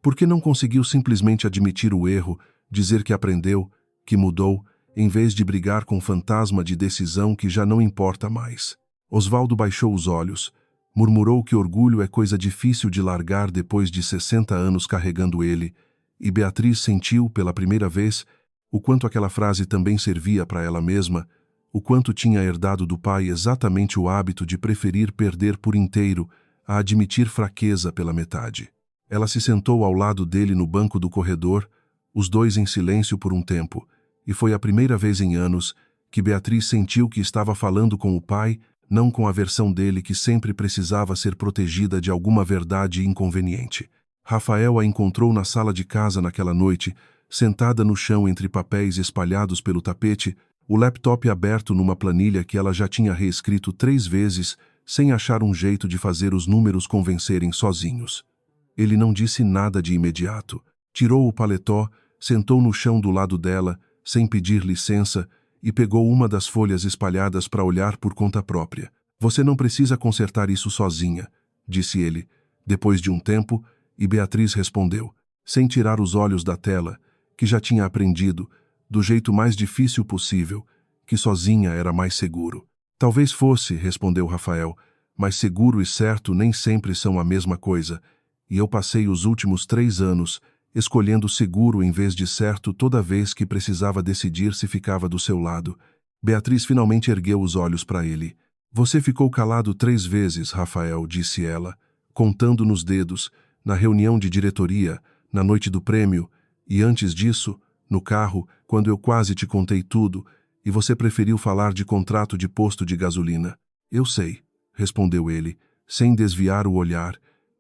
Speaker 1: Por que não conseguiu simplesmente admitir o erro, dizer que aprendeu, que mudou, em vez de brigar com o fantasma de decisão que já não importa mais? Osvaldo baixou os olhos, murmurou que orgulho é coisa difícil de largar depois de 60 anos carregando ele, e Beatriz sentiu, pela primeira vez, o quanto aquela frase também servia para ela mesma, o quanto tinha herdado do pai exatamente o hábito de preferir perder por inteiro a admitir fraqueza pela metade. Ela se sentou ao lado dele no banco do corredor, os dois em silêncio por um tempo, e foi a primeira vez em anos que Beatriz sentiu que estava falando com o pai, não com a versão dele que sempre precisava ser protegida de alguma verdade inconveniente. Rafael a encontrou na sala de casa naquela noite, sentada no chão entre papéis espalhados pelo tapete, o laptop aberto numa planilha que ela já tinha reescrito 3 vezes, sem achar um jeito de fazer os números convencerem sozinhos. Ele não disse nada de imediato. Tirou o paletó, sentou no chão do lado dela, sem pedir licença, e pegou uma das folhas espalhadas para olhar por conta própria. Você não precisa consertar isso sozinha, disse ele, depois de um tempo, e Beatriz respondeu, sem tirar os olhos da tela, que já tinha aprendido, do jeito mais difícil possível, que sozinha era mais seguro. Talvez fosse, respondeu Rafael, mas seguro e certo nem sempre são a mesma coisa, e eu passei os últimos 3 anos escolhendo seguro em vez de certo toda vez que precisava decidir se ficava do seu lado. Beatriz finalmente ergueu os olhos para ele. Você ficou calado 3 vezes, Rafael, disse ela, contando nos dedos, na reunião de diretoria, na noite do prêmio, e antes disso, no carro, quando eu quase te contei tudo, e você preferiu falar de contrato de posto de gasolina. Eu sei, respondeu ele, sem desviar o olhar,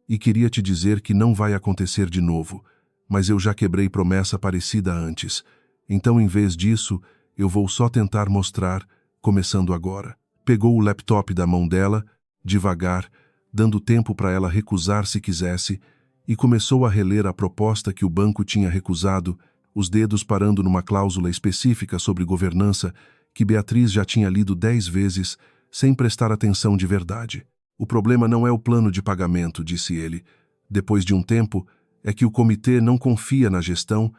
Speaker 1: e queria te dizer que não vai acontecer de novo, mas eu já quebrei promessa parecida antes. Então, em vez disso, eu vou só tentar mostrar, começando agora. Pegou o laptop da mão dela, devagar, dando tempo para ela recusar se quisesse, e começou a reler a proposta que o banco tinha recusado, os dedos parando numa cláusula específica sobre governança que Beatriz já tinha lido 10 vezes, sem prestar atenção de verdade. O problema não é o plano de pagamento, disse ele. Depois de um tempo, é que o comitê não confia na gestão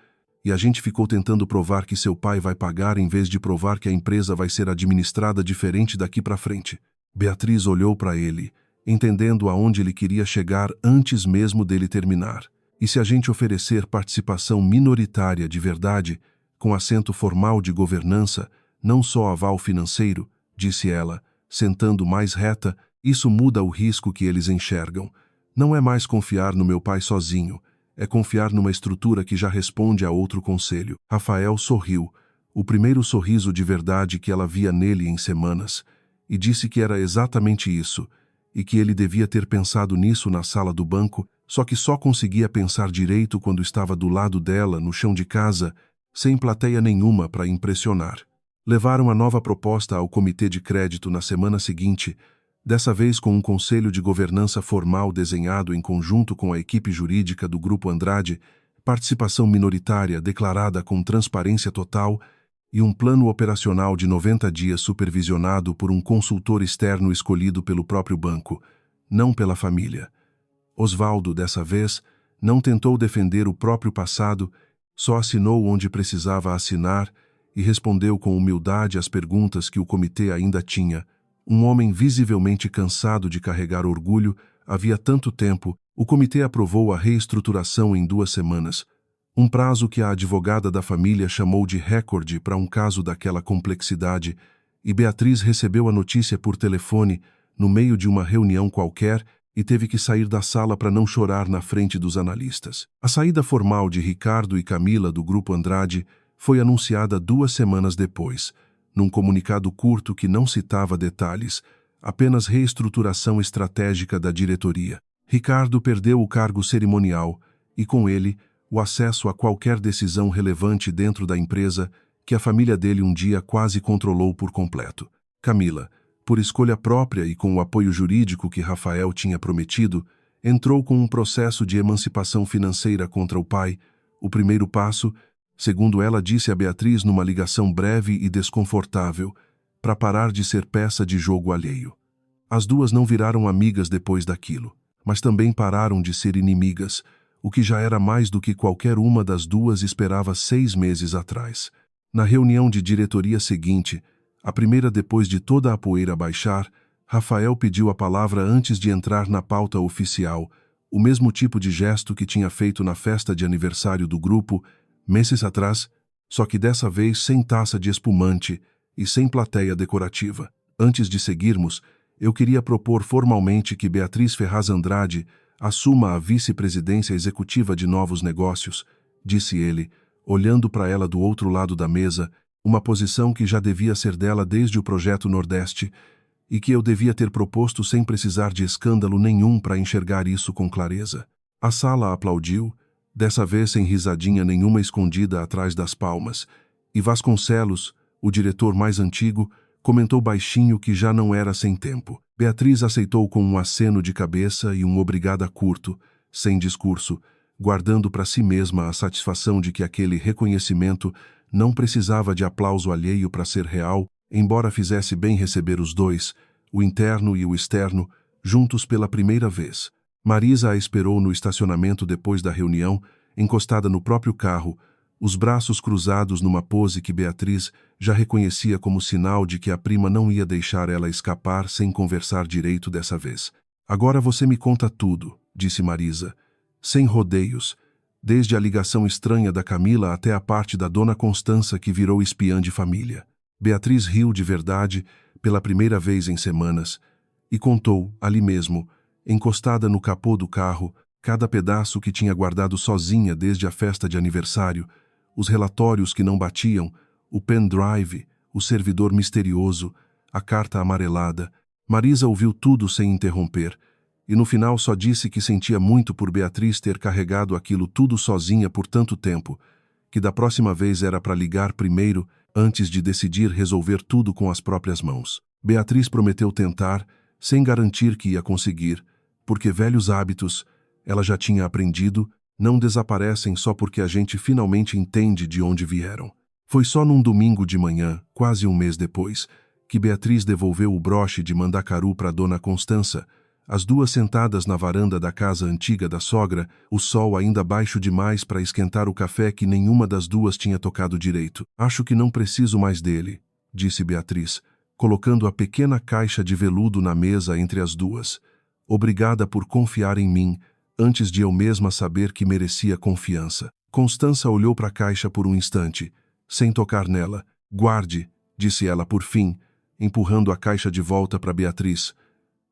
Speaker 1: e a gente ficou tentando provar que seu pai vai pagar em vez de provar que a empresa vai ser administrada diferente daqui para frente. Beatriz olhou para ele, entendendo aonde ele queria chegar antes mesmo dele terminar. E se a gente oferecer participação minoritária de verdade, com assento formal de governança, não só aval financeiro, disse ela, sentando mais reta, isso muda o risco que eles enxergam. Não é mais confiar no meu pai sozinho, é confiar numa estrutura que já responde a outro conselho. Rafael sorriu, o primeiro sorriso de verdade que ela via nele em semanas, e disse que era exatamente isso, e que ele devia ter pensado nisso na sala do banco, só que só conseguia pensar direito quando estava do lado dela, no chão de casa, sem plateia nenhuma para impressionar. Levaram a nova proposta ao comitê de crédito na semana seguinte, dessa vez com um conselho de governança formal desenhado em conjunto com a equipe jurídica do Grupo Andrade, participação minoritária declarada com transparência total e um plano operacional de 90 dias supervisionado por um consultor externo escolhido pelo próprio banco, não pela família. Osvaldo, dessa vez, não tentou defender o próprio passado, só assinou onde precisava assinar e respondeu com humildade às perguntas que o comitê ainda tinha. Um homem visivelmente cansado de carregar orgulho, havia tanto tempo, o comitê aprovou a reestruturação em 2 semanas, um prazo que a advogada da família chamou de recorde para um caso daquela complexidade, e Beatriz recebeu a notícia por telefone, no meio de uma reunião qualquer, e teve que sair da sala para não chorar na frente dos analistas. A saída formal de Ricardo e Camila do Grupo Andrade foi anunciada 2 semanas depois, num comunicado curto que não citava detalhes, apenas reestruturação estratégica da diretoria. Ricardo perdeu o cargo cerimonial e, com ele, o acesso a qualquer decisão relevante dentro da empresa que a família dele um dia quase controlou por completo. Camila, por escolha própria e com o apoio jurídico que Rafael tinha prometido, entrou com um processo de emancipação financeira contra o pai, o primeiro passo, segundo ela disse a Beatriz numa ligação breve e desconfortável, para parar de ser peça de jogo alheio. As duas não viraram amigas depois daquilo, mas também pararam de ser inimigas, o que já era mais do que qualquer uma das duas esperava 6 meses atrás. Na reunião de diretoria seguinte, a primeira depois de toda a poeira baixar, Rafael pediu a palavra antes de entrar na pauta oficial, o mesmo tipo de gesto que tinha feito na festa de aniversário do grupo, meses atrás, só que dessa vez sem taça de espumante e sem plateia decorativa. Antes de seguirmos, eu queria propor formalmente que Beatriz Ferraz Andrade assuma a vice-presidência executiva de novos negócios, disse ele, olhando para ela do outro lado da mesa, uma posição que já devia ser dela desde o Projeto Nordeste e que eu devia ter proposto sem precisar de escândalo nenhum para enxergar isso com clareza. A sala aplaudiu, dessa vez sem risadinha nenhuma escondida atrás das palmas, e Vasconcelos, o diretor mais antigo, comentou baixinho que já não era sem tempo. Beatriz aceitou com um aceno de cabeça e um obrigada curto, sem discurso, guardando para si mesma a satisfação de que aquele reconhecimento não precisava de aplauso alheio para ser real, embora fizesse bem receber os dois, o interno e o externo, juntos pela primeira vez. Marisa a esperou no estacionamento depois da reunião, encostada no próprio carro, os braços cruzados numa pose que Beatriz já reconhecia como sinal de que a prima não ia deixar ela escapar sem conversar direito dessa vez. Agora você me conta tudo, disse Marisa, sem rodeios, desde a ligação estranha da Camila até a parte da dona Constança que virou espiã de família. Beatriz riu de verdade, pela primeira vez em semanas, e contou, ali mesmo, encostada no capô do carro, cada pedaço que tinha guardado sozinha desde a festa de aniversário, os relatórios que não batiam, o pendrive, o servidor misterioso, a carta amarelada. Marisa ouviu tudo sem interromper, e no final só disse que sentia muito por Beatriz ter carregado aquilo tudo sozinha por tanto tempo, que da próxima vez era para ligar primeiro, antes de decidir resolver tudo com as próprias mãos. Beatriz prometeu tentar, sem garantir que ia conseguir, porque velhos hábitos, ela já tinha aprendido, não desaparecem só porque a gente finalmente entende de onde vieram. Foi só num domingo de manhã, quase um mês depois, que Beatriz devolveu o broche de Mandacaru para Dona Constança, as duas sentadas na varanda da casa antiga da sogra, o sol ainda baixo demais para esquentar o café que nenhuma das duas tinha tocado direito. Acho que não preciso mais dele, disse Beatriz, colocando a pequena caixa de veludo na mesa entre as duas. Obrigada por confiar em mim, antes de eu mesma saber que merecia confiança. Constança olhou para a caixa por um instante, sem tocar nela. Guarde, disse ela por fim, empurrando a caixa de volta para Beatriz.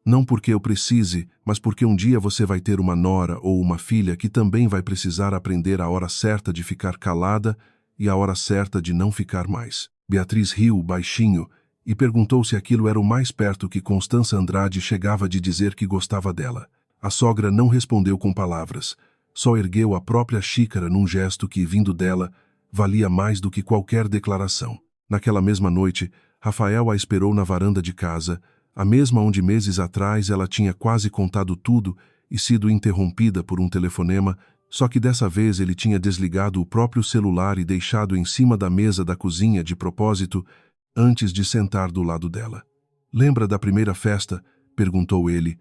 Speaker 1: Não porque eu precise, mas porque um dia você vai ter uma nora ou uma filha que também vai precisar aprender a hora certa de ficar calada e a hora certa de não ficar mais. Beatriz riu baixinho e perguntou se aquilo era o mais perto que Constança Andrade chegava de dizer que gostava dela. A sogra não respondeu com palavras, só ergueu a própria xícara num gesto que, vindo dela, valia mais do que qualquer declaração. Naquela mesma noite, Rafael a esperou na varanda de casa, a mesma onde meses atrás ela tinha quase contado tudo e sido interrompida por um telefonema, só que dessa vez ele tinha desligado o próprio celular e deixado em cima da mesa da cozinha de propósito, antes de sentar do lado dela. Lembra da primeira festa? Perguntou ele.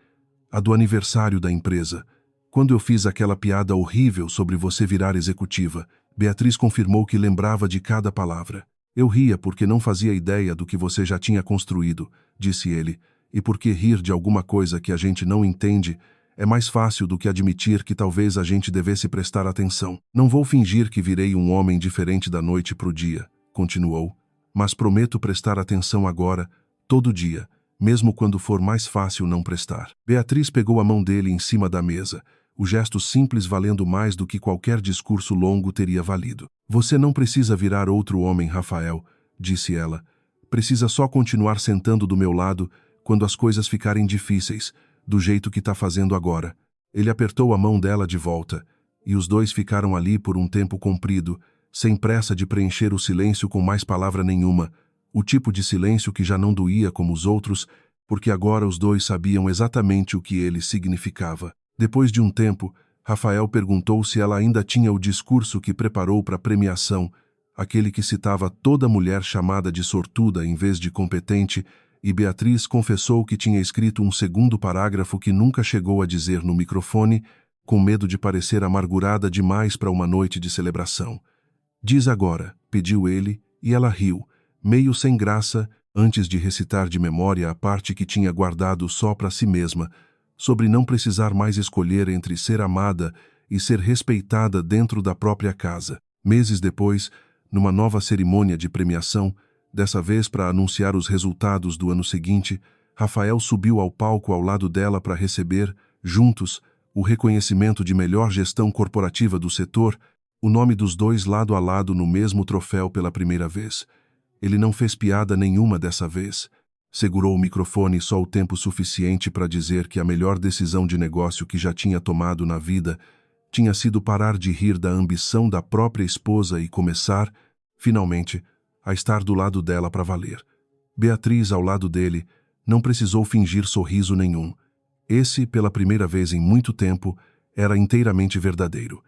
Speaker 1: A do aniversário da empresa. Quando eu fiz aquela piada horrível sobre você virar executiva, Beatriz confirmou que lembrava de cada palavra. Eu ria porque não fazia ideia do que você já tinha construído, disse ele, e porque rir de alguma coisa que a gente não entende é mais fácil do que admitir que talvez a gente devesse prestar atenção. Não vou fingir que virei um homem diferente da noite pro dia, continuou, mas prometo prestar atenção agora, todo dia, mesmo quando for mais fácil não prestar. Beatriz pegou a mão dele em cima da mesa, o gesto simples valendo mais do que qualquer discurso longo teria valido. Você não precisa virar outro homem, Rafael, disse ela. Precisa só continuar sentando do meu lado quando as coisas ficarem difíceis, do jeito que está fazendo agora. Ele apertou a mão dela de volta, e os dois ficaram ali por um tempo comprido, sem pressa de preencher o silêncio com mais palavra nenhuma, o tipo de silêncio que já não doía como os outros, porque agora os dois sabiam exatamente o que ele significava. Depois de um tempo, Rafael perguntou se ela ainda tinha o discurso que preparou para a premiação, aquele que citava toda mulher chamada de sortuda em vez de competente, e Beatriz confessou que tinha escrito um segundo parágrafo que nunca chegou a dizer no microfone, com medo de parecer amargurada demais para uma noite de celebração. Diz agora, pediu ele, e ela riu, meio sem graça, antes de recitar de memória a parte que tinha guardado só para si mesma, sobre não precisar mais escolher entre ser amada e ser respeitada dentro da própria casa. Meses depois, numa nova cerimônia de premiação, dessa vez para anunciar os resultados do ano seguinte, Rafael subiu ao palco ao lado dela para receber, juntos, o reconhecimento de melhor gestão corporativa do setor, o nome dos dois lado a lado no mesmo troféu pela primeira vez. Ele não fez piada nenhuma dessa vez. Segurou o microfone só o tempo suficiente para dizer que a melhor decisão de negócio que já tinha tomado na vida tinha sido parar de rir da ambição da própria esposa e começar, finalmente, a estar do lado dela para valer. Beatriz, ao lado dele, não precisou fingir sorriso nenhum. Esse, pela primeira vez em muito tempo, era inteiramente verdadeiro.